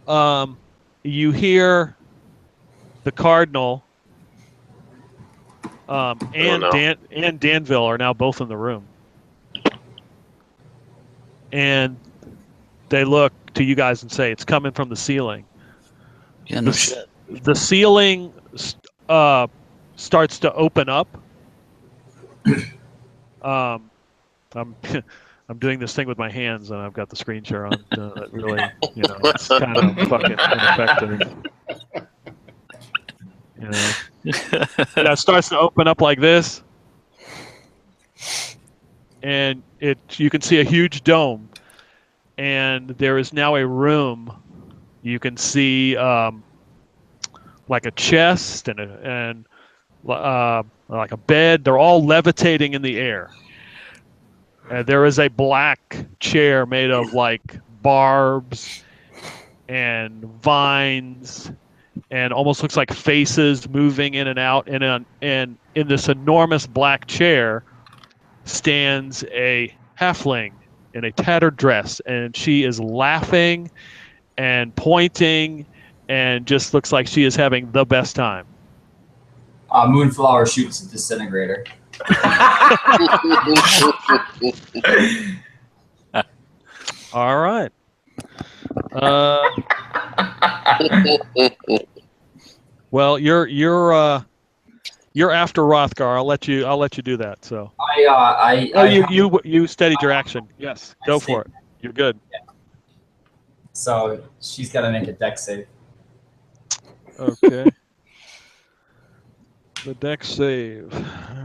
You hear the Cardinal and no. and Danville are now both in the room, and they look to you guys and say, "It's coming from the ceiling." Yeah, no shit. The ceiling starts to open up. I'm doing this thing with my hands, and I've got the screen share on. That really, it's kind of fucking ineffective. Yeah, it starts to open up like this, and you can see a huge dome, and there is now a room. You can see like a chest and like a bed. They're all levitating in the air. There is a black chair made of like barbs and vines and almost looks like faces moving in and out. And in this enormous black chair stands a halfling in a tattered dress, and she is laughing and pointing and just looks like she is having the best time. Moonflower shoots a disintegrator. All right. Well, you're after Rothgar. I'll let you do that. So. You steadied your action. Yes, go for it. You're good. Yeah. So she's got to make a dex save. Okay. The dex save. All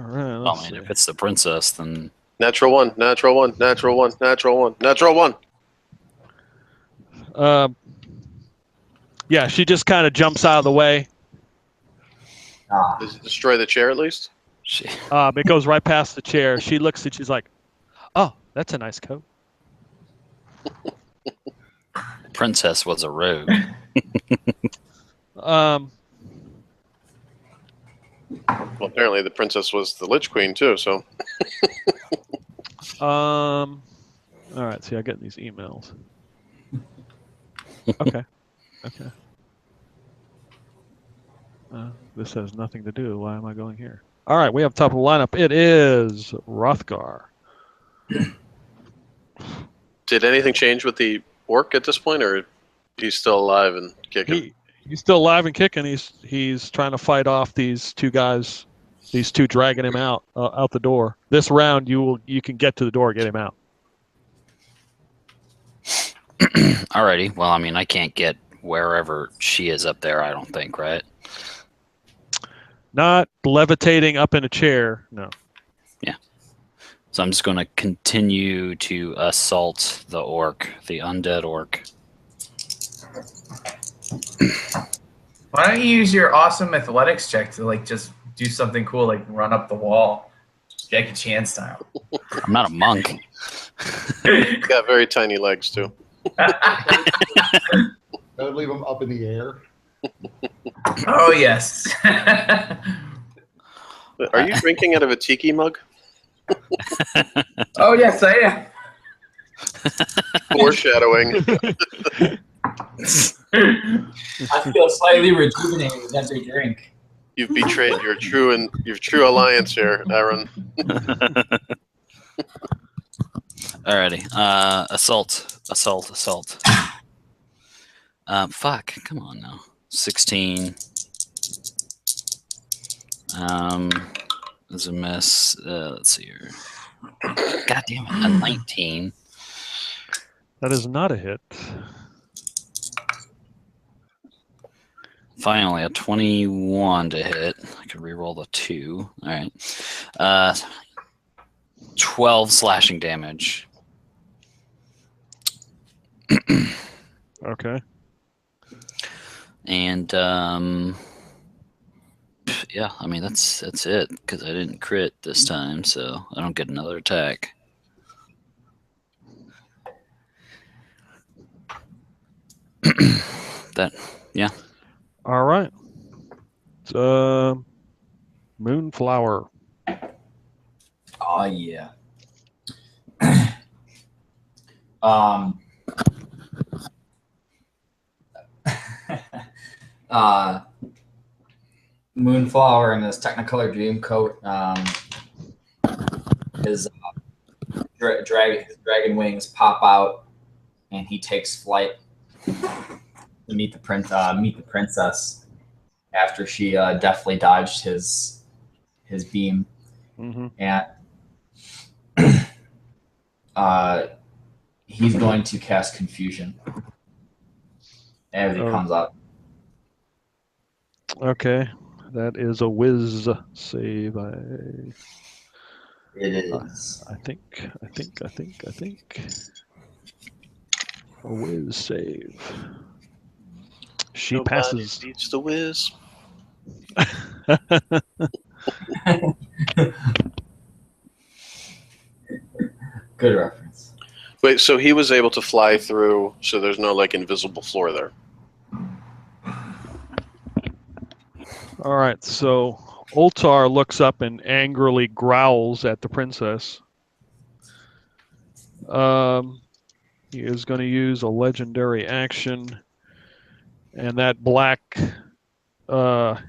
right. I mean, if it's the princess, then Natural one. Natural one. Natural one. Natural one. Natural one. Yeah, she just kind of jumps out of the way. Does it destroy the chair at least? It goes right past the chair. She looks and she's like, "Oh, that's a nice coat." princess was a rogue. Well, apparently the princess was the Lich Queen too. So. All right. See, I get these emails. Okay. Okay. This has nothing to do. Why am I going here? All right, we have top of the lineup. It is Rothgar. Did anything change with the orc at this point, or he's still alive and kicking? He's still alive and kicking. He's trying to fight off these two guys. These two dragging him out the door. This round, you can get to the door, get him out. Alrighty. Well, I mean, I can't get wherever she is up there. I don't think, right? Not levitating up in a chair. No. Yeah. So I'm just going to continue to assault the orc, the undead orc. Why don't you use your awesome athletics check to just do something cool, like run up the wall, Jackie Chan style? I'm not a monk. He's got very tiny legs too. That would leave him up in the air. Oh yes. Are you drinking out of a tiki mug? Oh yes, I am. Foreshadowing. I feel slightly rejuvenated with every drink. You've betrayed your true alliance here, Aaron. Alrighty. Assault. Fuck. Come on now. 16. Is a miss. Let's see here. God damn it. A 19. That is not a hit. Finally, a 21 to hit. I could reroll the 2. All right. 12 slashing damage. Okay. And yeah, I mean that's it because I didn't crit this time, so I don't get another attack. Yeah. All right. It's Moonflower. Oh yeah. Moonflower in his Technicolor Dream coat, his dragon wings pop out, and he takes flight to meet the princess after she deftly dodged his beam, and he's going to cast Confusion as he comes up. Okay. That is a whiz save. It is. I think. A whiz save. She Nobody passes. beats the whiz. Good reference. Wait, so he was able to fly through, so there's no invisible floor there. All right, so Oltar looks up and angrily growls at the princess. He is going to use a legendary action, and that black necrotic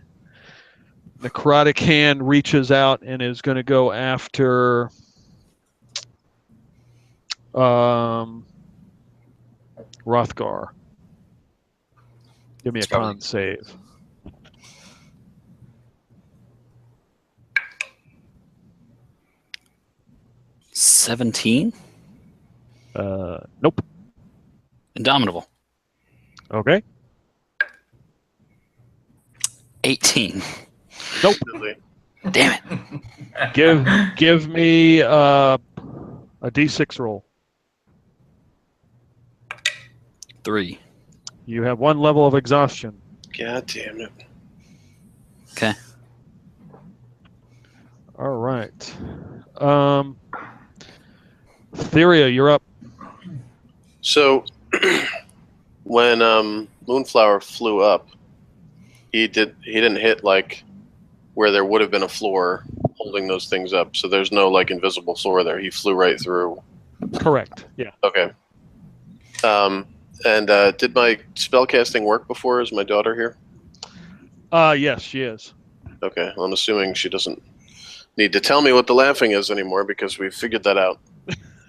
hand reaches out and is going to go after Rothgar. Give me a con save. $17. Nope. Indomitable. Okay. 18. Nope. Damn it. Give me a d6 roll. 3. You have 1 level of exhaustion. God damn it. Okay. All right. Theria, you're up. So, when Moonflower flew up, he didn't hit like where there would have been a floor holding those things up. So there's no like invisible floor there. He flew right through. Correct. Yeah. Okay. And did my spellcasting work before? Is my daughter here? Yes, she is. Okay. Well, I'm assuming she doesn't need to tell me what the laughing is anymore because we figured that out.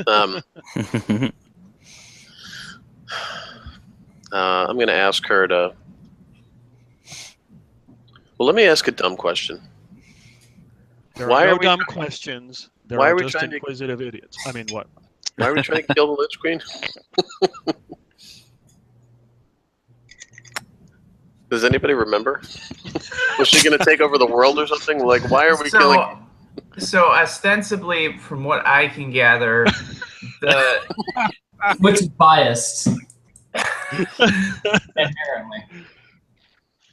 I'm going to ask her to. Well, let me ask a dumb question. There Why are are no we dumb trying- questions. There Why are are we just trying to- inquisitive idiots. I mean, what? Why are we trying to kill the Lich Queen? Does anybody remember? Was she going to take over the world or something? Like, why are we killing? So ostensibly, from what I can gather, the Which is biased. Inherently.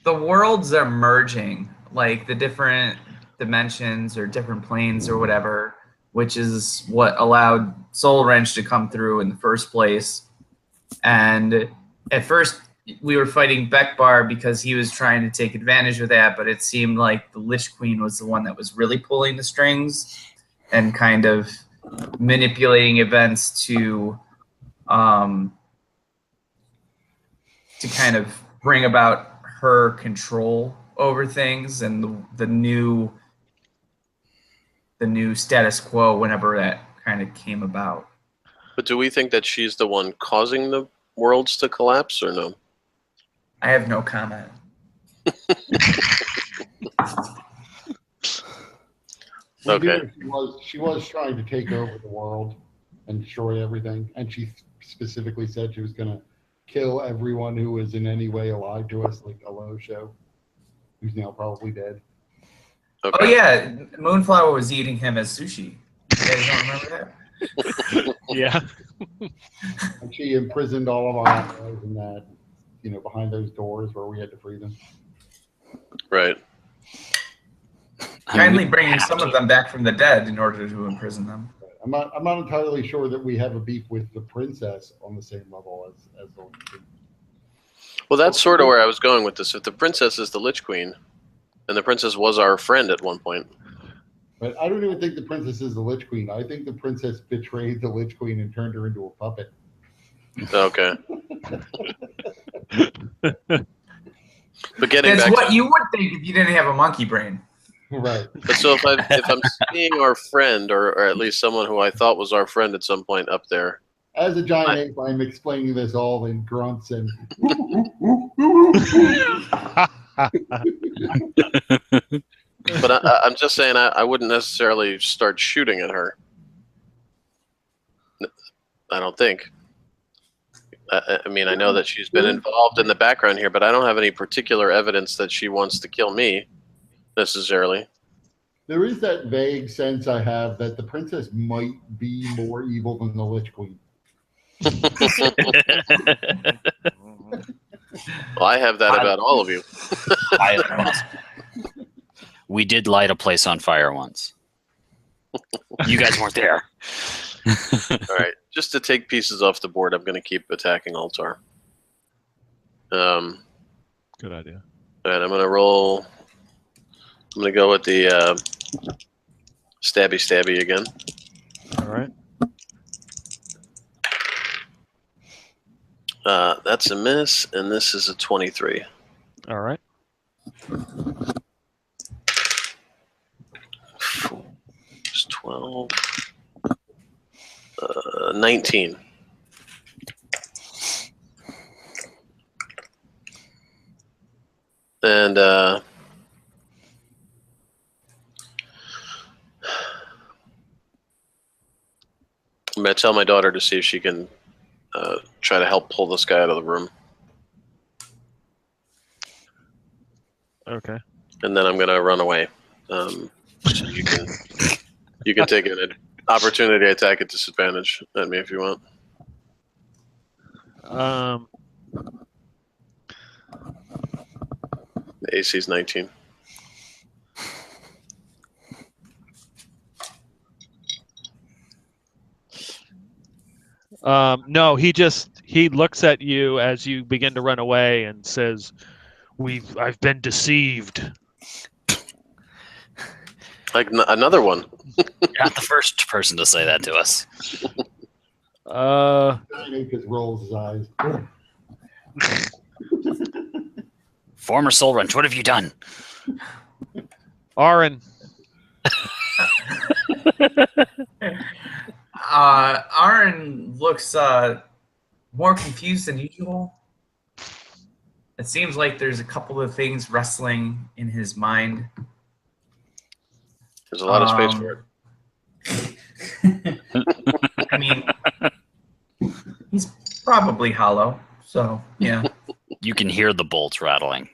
the worlds are merging, like the different dimensions or different planes or whatever, which is what allowed Soul Wrench to come through in the first place. And at first, we were fighting Bekbar because he was trying to take advantage of that, but it seemed like the Lich Queen was the one that was really pulling the strings and kind of manipulating events to kind of bring about her control over things and the new status quo whenever that kind of came about. But do we think that she's the one causing the worlds to collapse or no? I have no comment. Okay. She was trying to take over the world and destroy everything, and she specifically said she was going to kill everyone who was in any way allied to us, like Alosho, who's now probably dead. Okay. Oh yeah, Moonflower was eating him as sushi. You guys don't remember that? Yeah. And she imprisoned all of our allies in that, behind those doors where we had to free them. Right. Kindly bringing some of them back from the dead in order to imprison them. I'm not entirely sure that we have a beef with the princess on the same level as the Lich Queen. Well, that's sort of where I was going with this. If the princess is the Lich Queen, and the princess was our friend at one point. But I don't even think the princess is the Lich Queen. I think the princess betrayed the Lich Queen and turned her into a puppet. Okay. But getting That's back what to, you would think if you didn't have a monkey brain. Right. but so if I'm seeing our friend or at least someone who I thought was our friend at some point up there, As a giant ape, I'm explaining this all in grunts and. but I'm just saying I wouldn't necessarily start shooting at her. I don't think. I mean, I know that she's been involved in the background here, but I don't have any particular evidence that she wants to kill me, necessarily. There is that vague sense I have that the princess might be more evil than the Lich Queen. Well, I have that about all of you. We did light a place on fire once. You guys weren't there. All right, just to take pieces off the board, I'm going to keep attacking Altar. Good idea. All right, I'm going to roll I'm gonna go with the stabby again. All right. That's a miss, and this is a 23. All right. 12. 19. And I'm going to tell my daughter to see if she can try to help pull this guy out of the room. Okay. And then I'm going to run away. So you can take an opportunity attack at disadvantage at me if you want. The AC is 19. No, he looks at you as you begin to run away and says, I've been deceived. Like another one. You're not the first person to say that to us. Just rolls his eyes. Former Soul Wrench, what have you done? Aaron. Aaron looks more confused than usual. It seems like there's a couple of things wrestling in his mind. There's a lot of space for it. I mean, he's probably hollow, so yeah. You can hear the bolts rattling.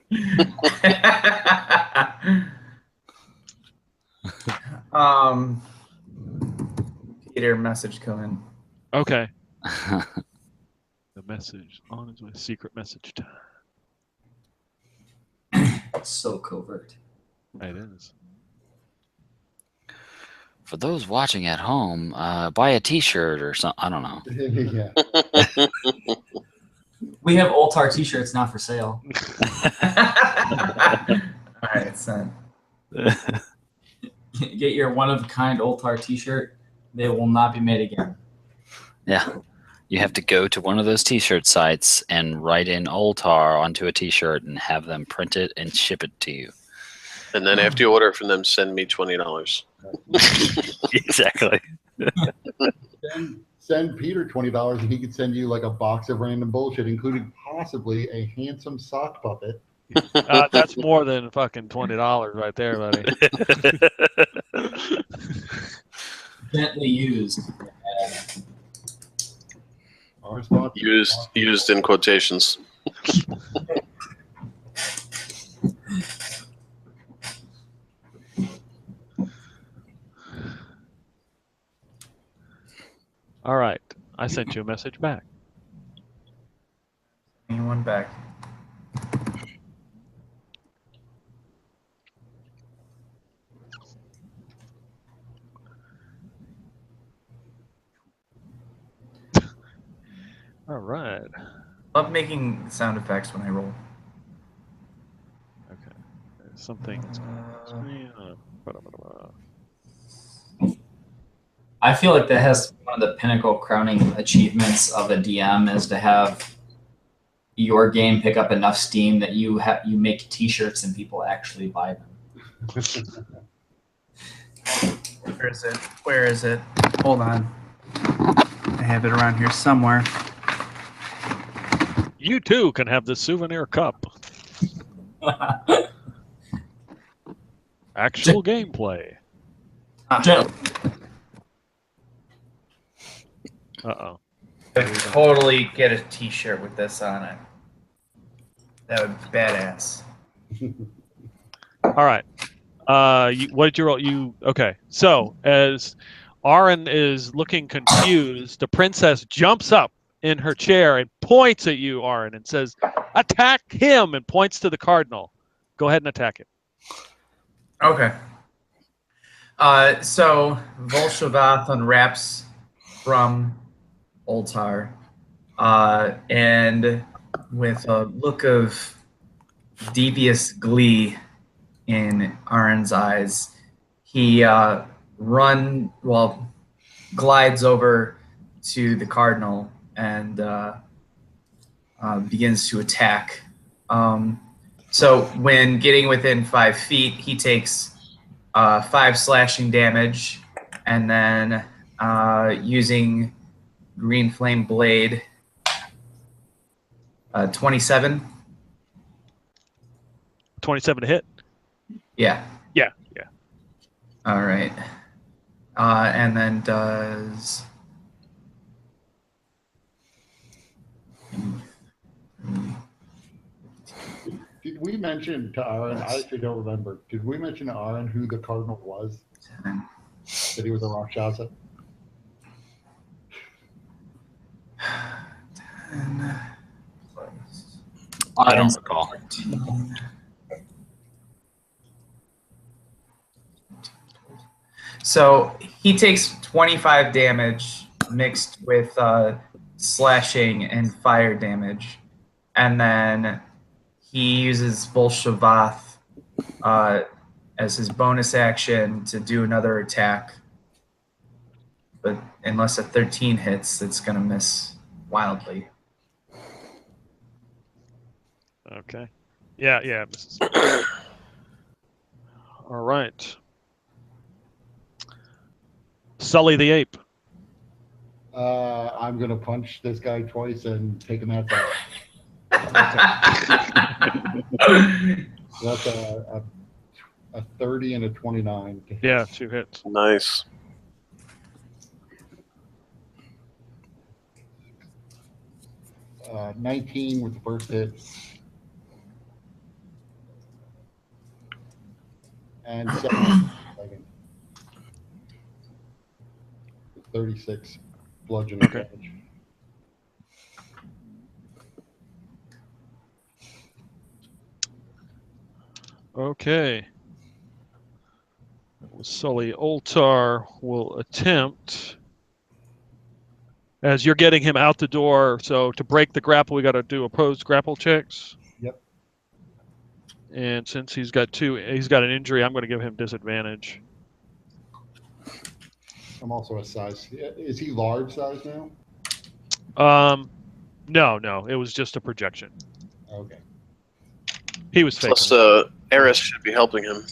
Peter, message coming. Okay. The message on his way. Secret message time. So covert. It is. For those watching at home, buy a T-shirt or something. I don't know. Yeah. We have Oltar t-shirts now for sale. All right, son. Get your one-of-a-kind Oltar t-shirt. They will not be made again. Yeah. You have to go to one of those T-shirt sites and write in Oltar onto a T-shirt and have them print it and ship it to you. And then after you order from them, send me $20. Exactly. Send Peter $20 and he could send you like a box of random bullshit, including possibly a handsome sock puppet. That's more than fucking $20 right there, buddy. Gently used. Our sponsor. Used in quotations. All right. I sent you a message back. Anyone back? All right. Love making sound effects when I roll. Okay. Something. I feel like that has one of the pinnacle crowning achievements of a DM is to have your game pick up enough steam that you make t-shirts and people actually buy them. Where is it? Where is it? Hold on. I have it around here somewhere. You too can have the souvenir cup. Actual gameplay. Uh-oh. I would totally get a t-shirt with this on it. That would be badass. All right. What did you roll? Okay. So as Aaron is looking confused, the princess jumps up in her chair and points at you, Aaron, and says, "Attack him!" and points to the cardinal. Go ahead and attack it. Okay. So Volshavath unwraps from Oltar, and with a look of devious glee, in Aaron's eyes. He glides over to the cardinal and begins to attack. So when getting within 5 feet, he takes 5 slashing damage, and then using Green Flame Blade, 27. 27 to hit. Yeah. Yeah. All right. And then does. Did we mention to Aaron? I actually don't remember. Did we mention to Aaron who the cardinal was? 10. That he was a Rakshasa? 10 I don't recall. 14. So he takes 25 damage mixed with slashing and fire damage, and then he uses Volshavath as his bonus action to do another attack. But unless a 13 hits, it's going to miss wildly. Okay. Yeah. All right. Sully the ape. I'm going to punch this guy twice and take him out. That's a 30 and a 29. Yeah, 2 hits. Nice. Uh, 19 with the first hit. And second. 36 bludgeoning Okay. damage. Okay. Sully Oltar will attempt. As you're getting him out the door, so to break the grapple, we got to do opposed grapple checks. Yep. And since he's got an injury, I'm going to give him disadvantage. I'm also a size. Is he large size now? No, it was just a projection. Okay. He was faking. Plus, Eris should be helping him.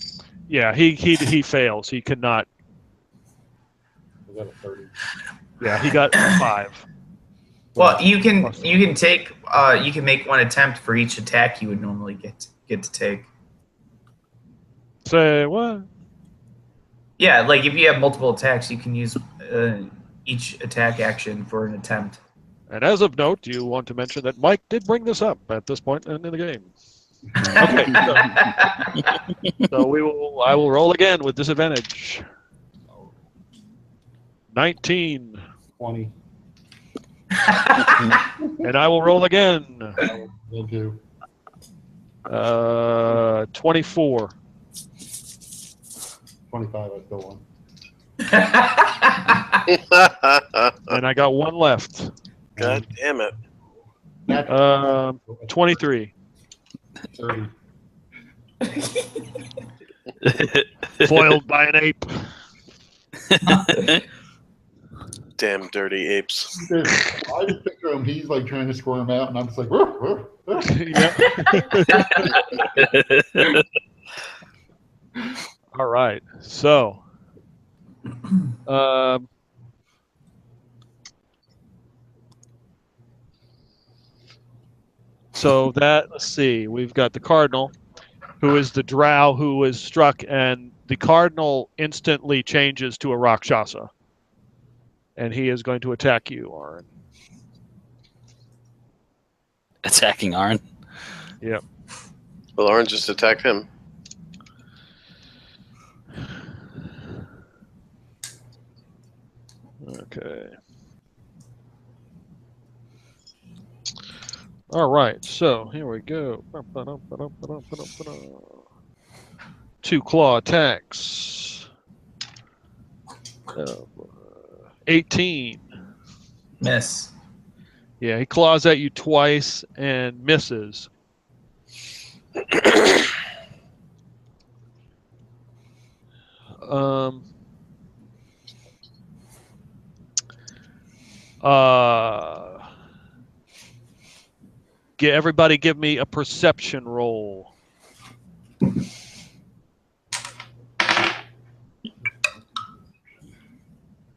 Yeah, he fails. He could not. Was that a 30? Yeah, he got 5. Well, you can take you can make one attempt for each attack you would normally get to take. Say what? Yeah, like if you have multiple attacks, you can use each attack action for an attempt. And as of note, you want to mention that Mike did bring this up at this point in the game. Okay, so I will roll again with disadvantage. 19. 20. And I will roll again. Me too. 24. 25, I still won. And I got 1 left. God damn it. 23. 30. Foiled by an ape. Damn dirty apes. I just picture him. He's like trying to squirm out, and I'm just like, "Ruff, ruff, ruff." Yep. All right. So, let's see. We've got the Cardinal, who is the drow who was struck, and the Cardinal instantly changes to a Rakshasa. And he is going to attack you, Aaron. Attacking Aaron? Yep. Well, Orange just attacked him. Okay. All right, so here we go. 2 claw attacks. 18. Miss. Yeah, he claws at you twice and misses. Um. Uh. Everybody, give me a perception roll.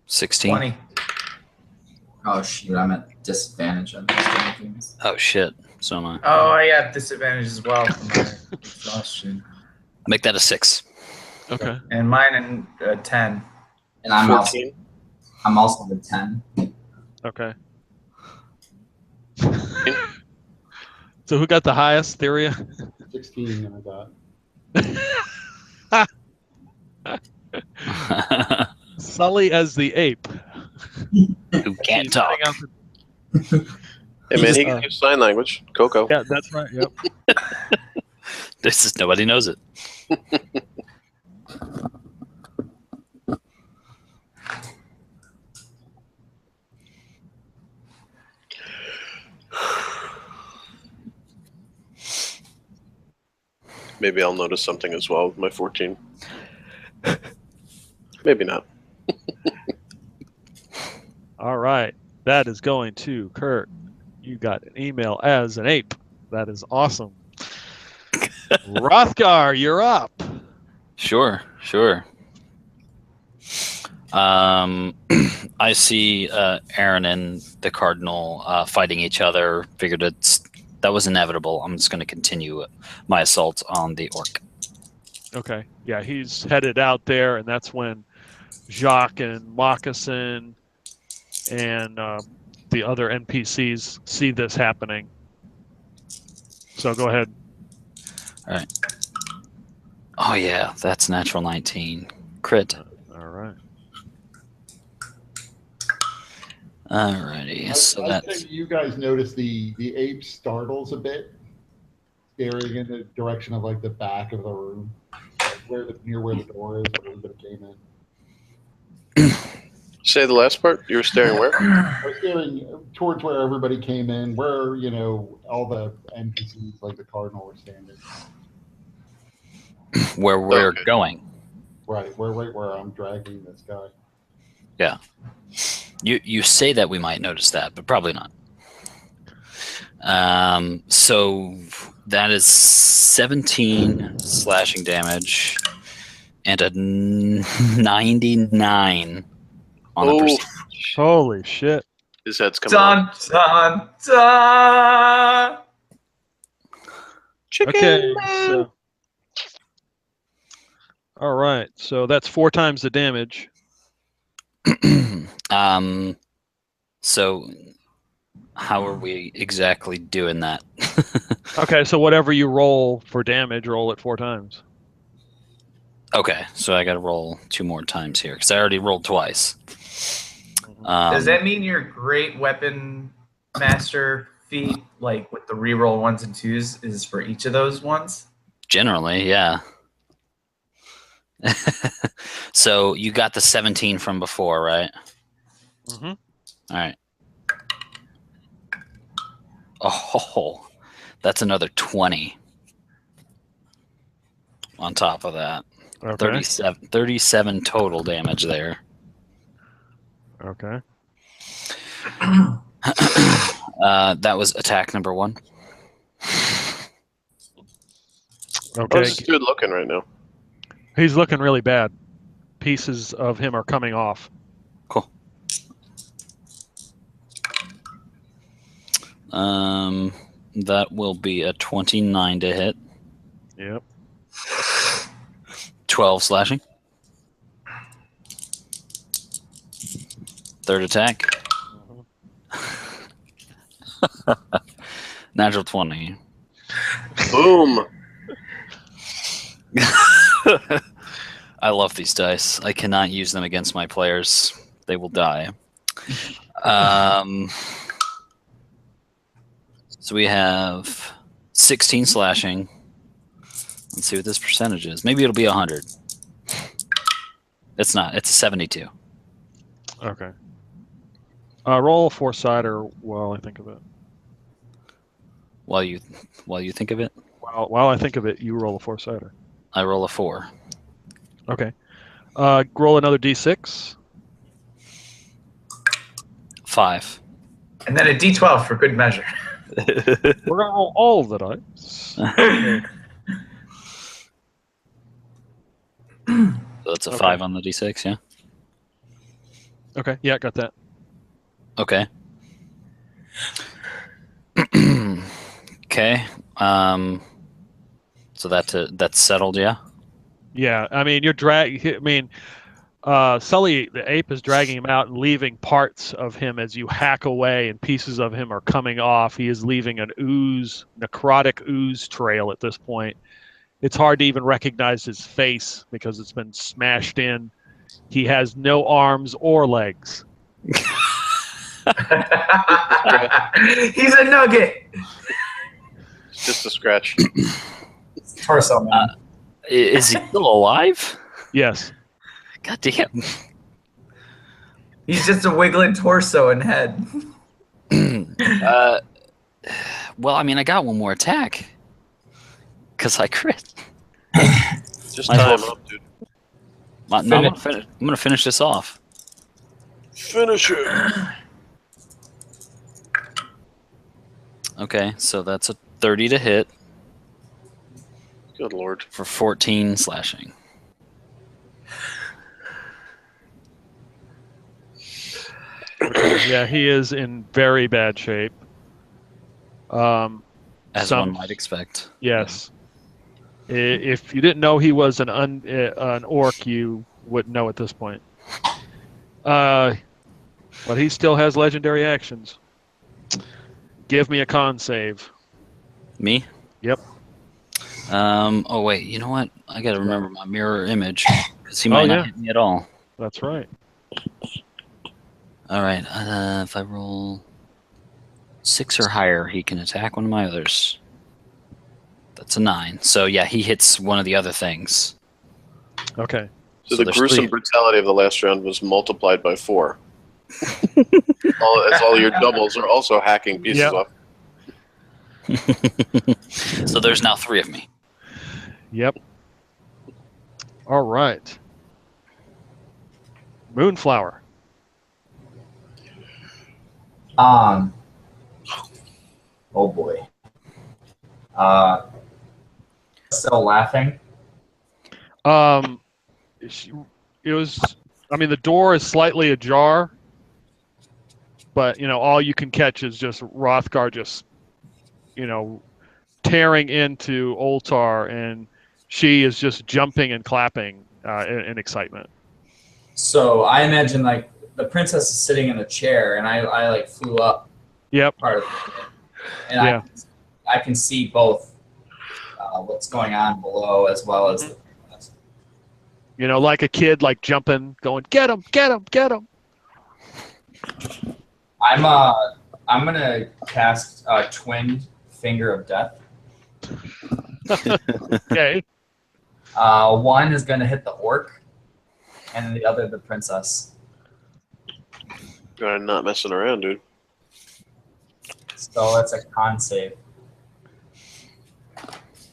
16. 20. Oh shoot, I'm at disadvantage on these damn things. Oh shit. So am I. Oh, I got disadvantage as well for my exhaustion. Make that a 6. Okay. And mine in 10. And I'm 14. also the 10. Okay. So who got the highest, Theria? 16 I got. Sully as the ape. Who can't He's talk. setting up- Hey man, he Uh, can use sign language. Coco. Yeah, that's right. Yep. This is nobody knows it. Maybe I'll notice something as well with my 14. Maybe not. All right. That is going to Kurt. You got an email as an ape. That is awesome. Rothgar, you're up. Sure. I see Aaron and the Cardinal fighting each other. Figured that was inevitable. I'm just going to continue my assault on the orc. Okay. Yeah, he's headed out there, and that's when Jacques and Moccasin and the other NPCs see this happening. So go ahead. All right. Oh yeah, that's natural 19. Crit. All right. Alrighty. So I that's think you guys notice the ape startles a bit, staring in the direction of like the back of the room, like near where the door is, where everybody came in. Say the last part. You were staring where? I was staring towards where everybody came in, where all the NPCs like the Cardinal were standing. where we're Okay. Right, going. right where I'm dragging this guy. Yeah. You say that we might notice that, but probably not. So that is 17 slashing damage and a 99 on the Oh, percentage. Holy shit. his head's coming off. Dun, dun, dun. Chicken Okay. man. So, all right. So that's 4 times the damage. So how are we exactly doing that? Okay. So whatever you roll for damage, roll it 4 times. Okay, so I got to roll 2 more times here because I already rolled twice. Does that mean your great weapon master feat, like with the reroll 1s and 2s, is for each of those ones? Generally, yeah. So you got the 17 from before, right? Mm-hmm. All right. Oh, that's another 20 on top of that. Okay. 37 total damage there. Okay. That was attack number 1. Okay. How's this dude looking right now? He's looking really bad. Pieces of him are coming off. Cool. That will be a 29 to hit. Yep. 12 slashing. Third attack. Natural 20. Boom. I love these dice. I cannot use them against my players. They will die. So we have 16 slashing. Let's see what this percentage is. Maybe it'll be 100. It's not. It's a 72. Okay. Roll a 4-sider while I think of it. While you think of it, While I think of it, you roll a 4-sider. I roll a 4. Okay. Roll another d6. 5. And then a D12 for good measure. We're gonna roll all the dice. Okay. So that's a Okay. 5 on the d6, yeah? Okay. Yeah, got that. Okay. Okay. So that's settled, yeah? Yeah. I mean, Sully the ape is dragging him out and leaving parts of him as you hack away, and pieces of him are coming off. He is leaving an necrotic ooze trail at this point. It's hard to even recognize his face because it's been smashed in. He has no arms or legs. He's a nugget. It's just a scratch. Torso man. Is he still alive? Yes. God damn. He's just a wiggling torso and head. Well, I mean, I got one more attack. Because I crit. Just Might as time well. up, dude. No, I'm gonna finish this off. Finish it. Okay, so that's a 30 to hit Good lord. for 14 slashing. Yeah, he is in very bad shape. As one might expect. Yes. If you didn't know he was an orc, you wouldn't know at this point. But he still has legendary actions. Give me a con save. Me? Yep. Oh wait, you know what? I gotta remember my mirror image because he might not hit me at all. That's right. All right. If I roll 6 or higher, he can attack one of my others. That's a 9. So yeah, he hits one of the other things. Okay. So, So the there's gruesome 3. brutality of the last round was multiplied by 4. All your doubles are also hacking pieces Yep. off. So there's now 3 of me. Yep. All right. Moonflower. Oh boy. Still laughing. It was. I mean, the door is slightly ajar, but all you can catch is just Rothgar just, tearing into Oltar, and she is just jumping and clapping in excitement. So I imagine like the princess is sitting in a chair, and I like flew up Yep. part of it, and Yeah. I can see both what's going on below as well as the princess. Like a kid, like jumping, going, get him, get him, get him. I'm gonna cast Twin Finger of Death. Okay. One is gonna hit the orc, and the other the princess. I'm not messing around, dude. So it's a con save.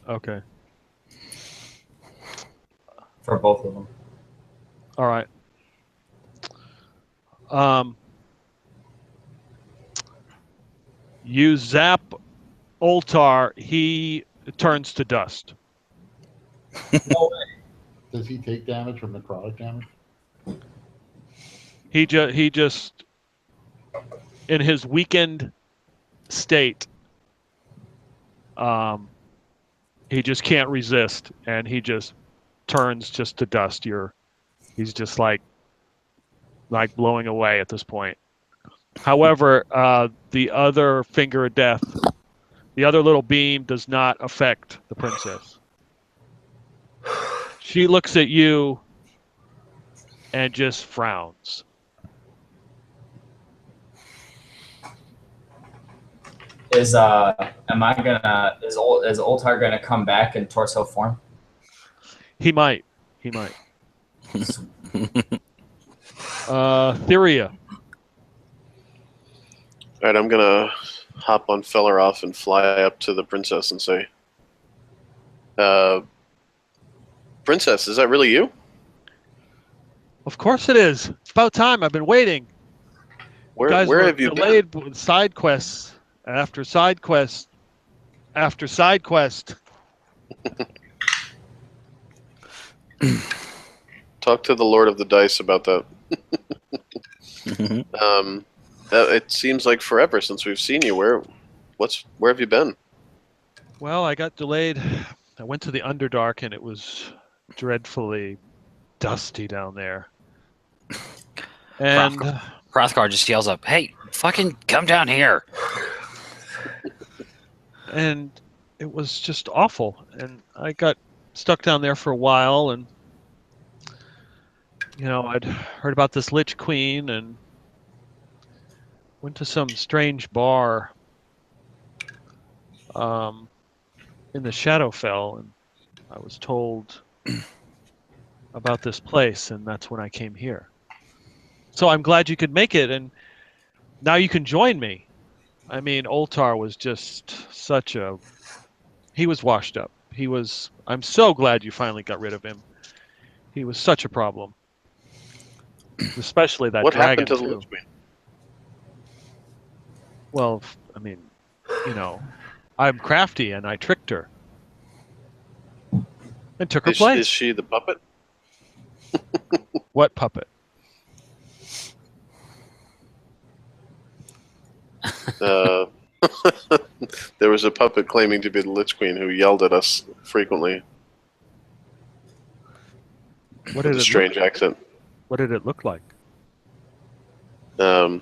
Okay. For both of them. All right. You zap Oltar, he turns to dust. No way. Does he take damage from necrotic damage? He just in his weakened state, he just can't resist, and he just turns just to dust. He's just like blowing away at this point. However, the other finger of death, the other little beam, does not affect the princess. She looks at you and just frowns. Is Oltar gonna come back in torso form? He might. Theria. All right, I'm gonna hop on Felleroff and fly up to the princess and say, "Princess, is that really you?" Of course it is. It's about time. I've been waiting. You guys Where were have you been? delayed with side quests after side quest after side quest. Talk to the Lord of the Dice about that. It seems like forever since we've seen you. Where have you been? Well, I got delayed. I went to the Underdark and it was dreadfully dusty down there. And Hrothgar just yells up, "Hey, fucking come down here!" And it was just awful. And I got stuck down there for a while, and I'd heard about this Lich Queen and went to some strange bar in the Shadowfell, and I was told about this place, and that's when I came here. So I'm glad you could make it, and now you can join me. I mean, Oltar was just he was washed up. I'm so glad you finally got rid of him. He was such a problem. Especially that What dragon, happened to the too. Lich Queen? Well, I mean, I'm crafty and I tricked her. And took her place. Is she the puppet? What puppet? There was a puppet claiming to be the Lich Queen who yelled at us frequently. What with did a it strange accent. What did it look like? Hey,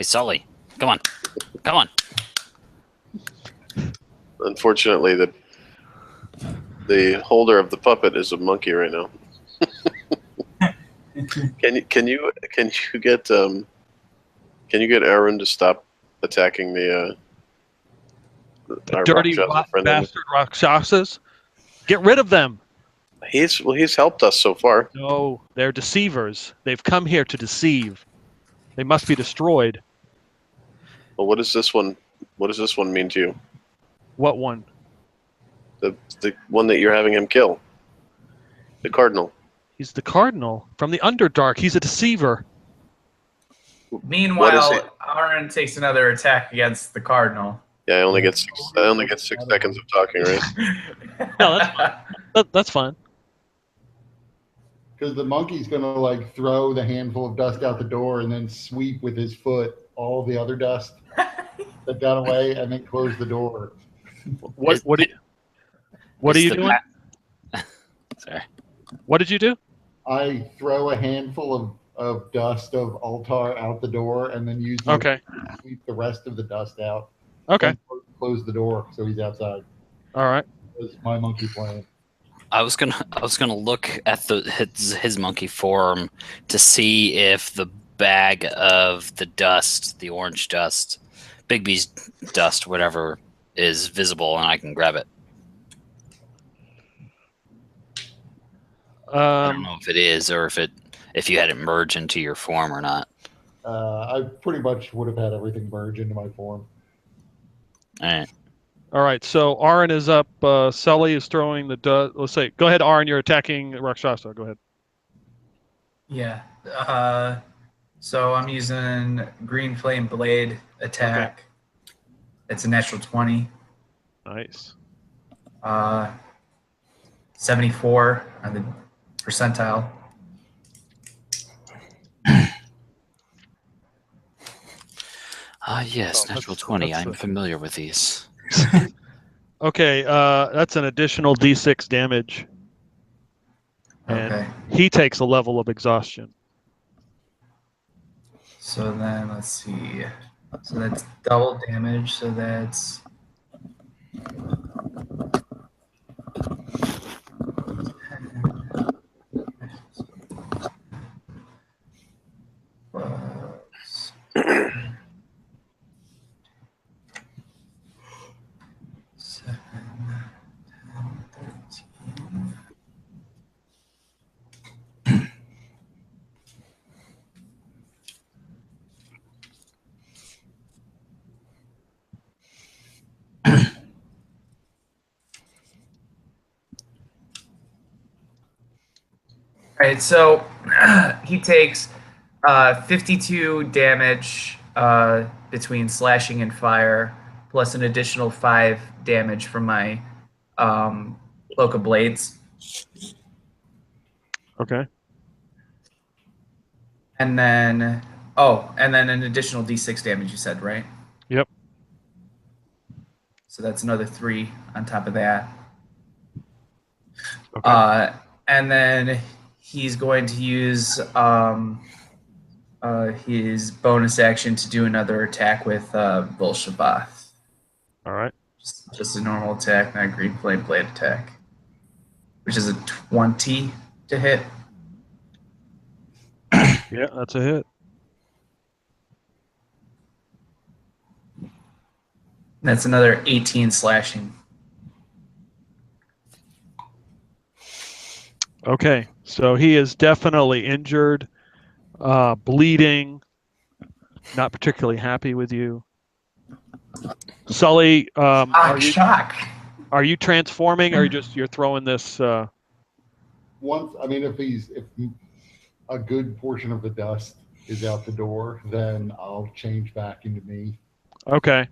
Sully, come on. Come on. Unfortunately, the holder of the puppet is a monkey right now. Can you get Aaron to stop attacking the Dirty Rakshasa friend? bastard Rakshasas? Get rid of them! He's helped us so far. No, they're deceivers. They've come here to deceive. They must be destroyed. Well, what does this one mean to you? What one? The one that you're having him kill. The Cardinal. He's the Cardinal from the Underdark. He's a deceiver. Meanwhile, Aaron takes another attack against the Cardinal. Yeah, I only get 6 seconds of talking, right? No, that's fine. That's fine. Because the monkey's going to throw the handful of dust out the door and then sweep with his foot all the other dust that got away and then close the door. What are you doing? Sorry. What did you do? I throw a handful of dust of Altar out the door and then use it to sweep the rest of the dust out. Okay. Close the door so he's outside. All right. That was my monkey plan. I was gonna look at his monkey form to see if the bag of the dust, the orange dust, Bigby's dust, whatever, is visible, and I can grab it. I don't know if it is, or if you had it merge into your form or not. I pretty much would have had everything merge into my form. All right. All right. So Aaron is up. Sully is throwing the dust. Let's say, go ahead, Aaron. You're attacking Rakshasa. Go ahead. Yeah. So I'm using Green Flame Blade attack. Okay. It's a natural 20. Nice. 74 on the percentile. Yes, natural 20. I'm familiar with these. Okay, that's an additional D6 damage. And he takes a level of exhaustion. So then, let's see. So that's double damage. So that's... All right, so he takes 52 damage between slashing and fire, plus an additional 5 damage from my Cloak of Blades. Okay. And then an additional d6 damage, you said, right? Yep. So that's another 3 on top of that. Okay. And then he's going to use his bonus action to do another attack with Volshabath. All right. Just a normal attack, not a green flame blade attack, which is a 20 to hit. Yeah, that's a hit. That's another 18 slashing. Okay, so he is definitely injured, bleeding, not particularly happy with you. Sully, are you transforming, or you're throwing this? Once, I mean, if a good portion of the dust is out the door, then I'll change back into me, Okay.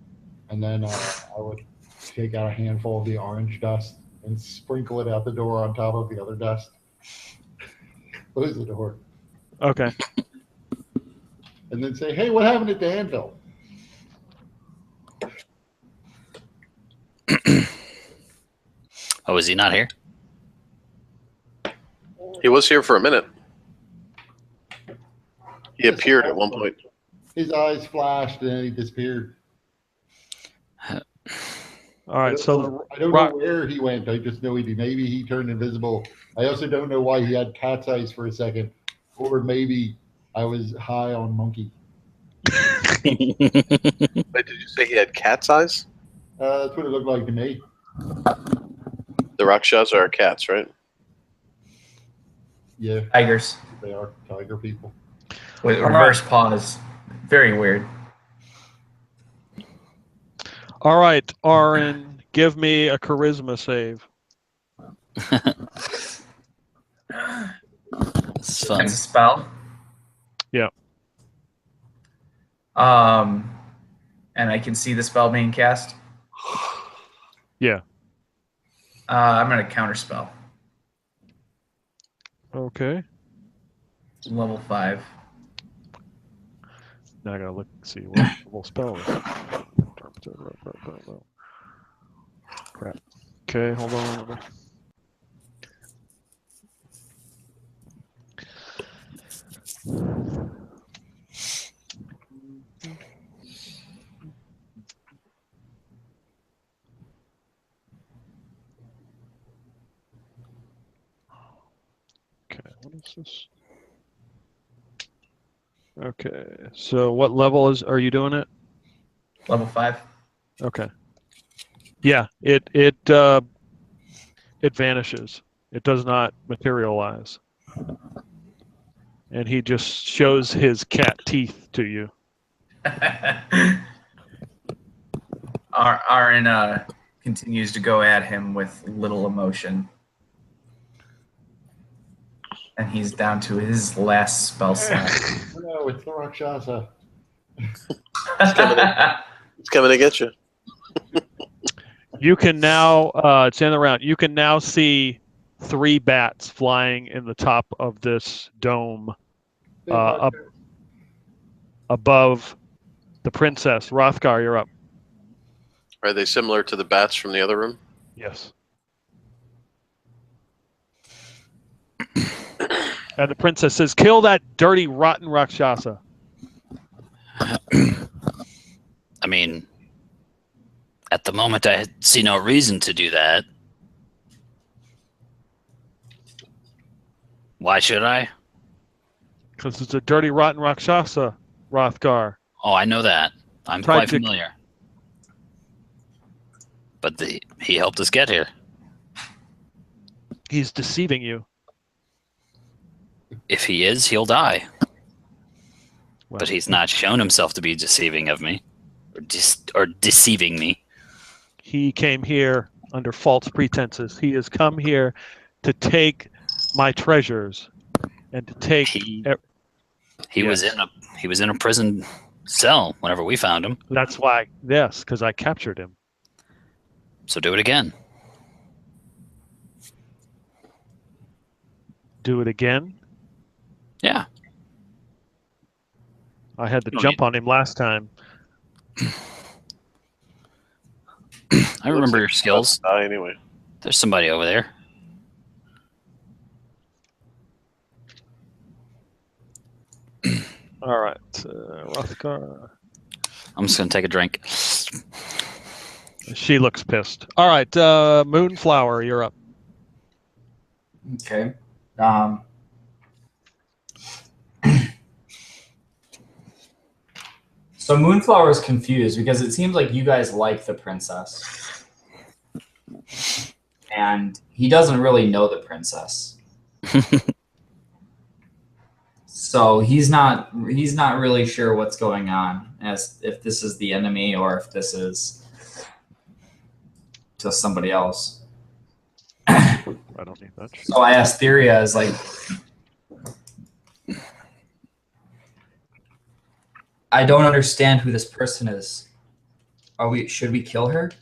and then I would take out a handful of the orange dust and sprinkle it out the door on top of the other dust. Close the door, Okay. and then say, "Hey, what happened at the anvil?" Oh, is he not here? He was here for a minute. He appeared at one point. His eyes flashed and then he disappeared. All right. So I don't know where he went. I just know maybe he turned invisible. I also don't know why he had cat's eyes for a second, or maybe I was high on monkey. Wait, did you say he had cat's eyes? That's what it looked like to me. The Rakshas are cats, right? Yeah, Tigers they are tiger people. with reverse paws. Very weird. all right, Aaron, give me a charisma save. It's fun. That's a spell. Yeah. And I can see the spell being cast. Yeah. I'm gonna counterspell. Okay. Level 5. Now I gotta look see what level spell is. Crap. Okay, hold on. Okay, what is this? Okay, so what level are you doing it? Level 5. Okay. Yeah, it vanishes. It does not materialize. And he just shows his cat teeth to you. Aaron continues to go at him with little emotion. And he's down to his last spell slot. No, it's the Rakshasa. It's coming to get you. You can now, it's in the round, you can now see 3 bats flying in the top of this dome above the princess. Rothgar, you're up. Are they similar to the bats from the other room? Yes. And the princess says, "Kill that dirty, rotten Rakshasa." I mean, at the moment, I see no reason to do that. Why should I? Because it's a dirty, rotten Rakshasa, Rothgar. Oh, I know that. I'm Tried quite to- familiar. But he helped us get here. He's deceiving you. If he is, he'll die. Well, But he's not shown himself to be deceiving of me, or deceiving me. he came here under false pretenses. He has come here to take my treasures, and to take. He was in a prison cell whenever we found him. That's why. Yes, because I captured him. So do it again. Do it again. Yeah. I had to No, jump on him last time. I remember your skills. Anyway. There's somebody over there. All right, Rothgar. I'm just gonna take a drink. She looks pissed. All right, Moonflower, you're up. Okay. So Moonflower is confused because it seems like you guys like the princess. And he doesn't really know the princess. So he's not really sure what's going on, as if this is the enemy or if this is just somebody else. I don't need that. So I asked Theria, is like, I don't understand who this person is. Should we kill her?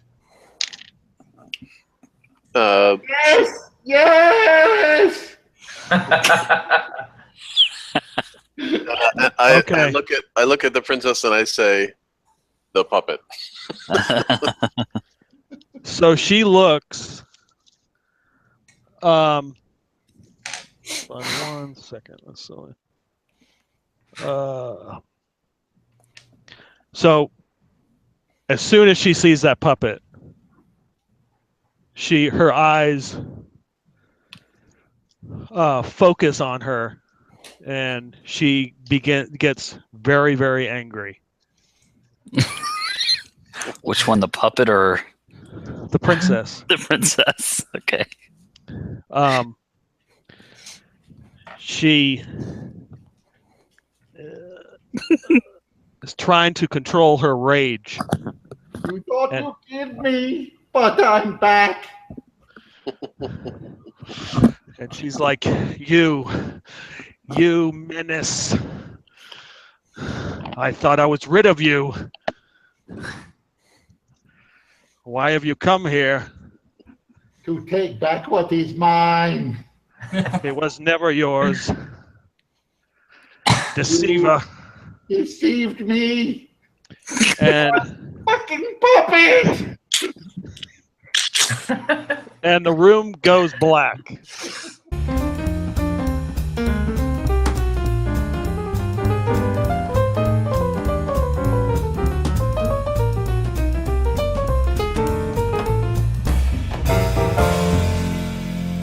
Yes! Yes! I look at the princess and I say, the puppet. So she looks. 1 second. Let's see. So as soon as she sees that puppet, her eyes focus on her, and she gets very, very angry. Which one, the puppet or the princess? The princess. Okay. She is trying to control her rage. You thought you killed me, but I'm back. And she's like, you menace. I thought I was rid of you. Why have you come here? To take back what is mine. It was never yours. Deceiver. You deceived me. And Fucking puppet! and the room goes black.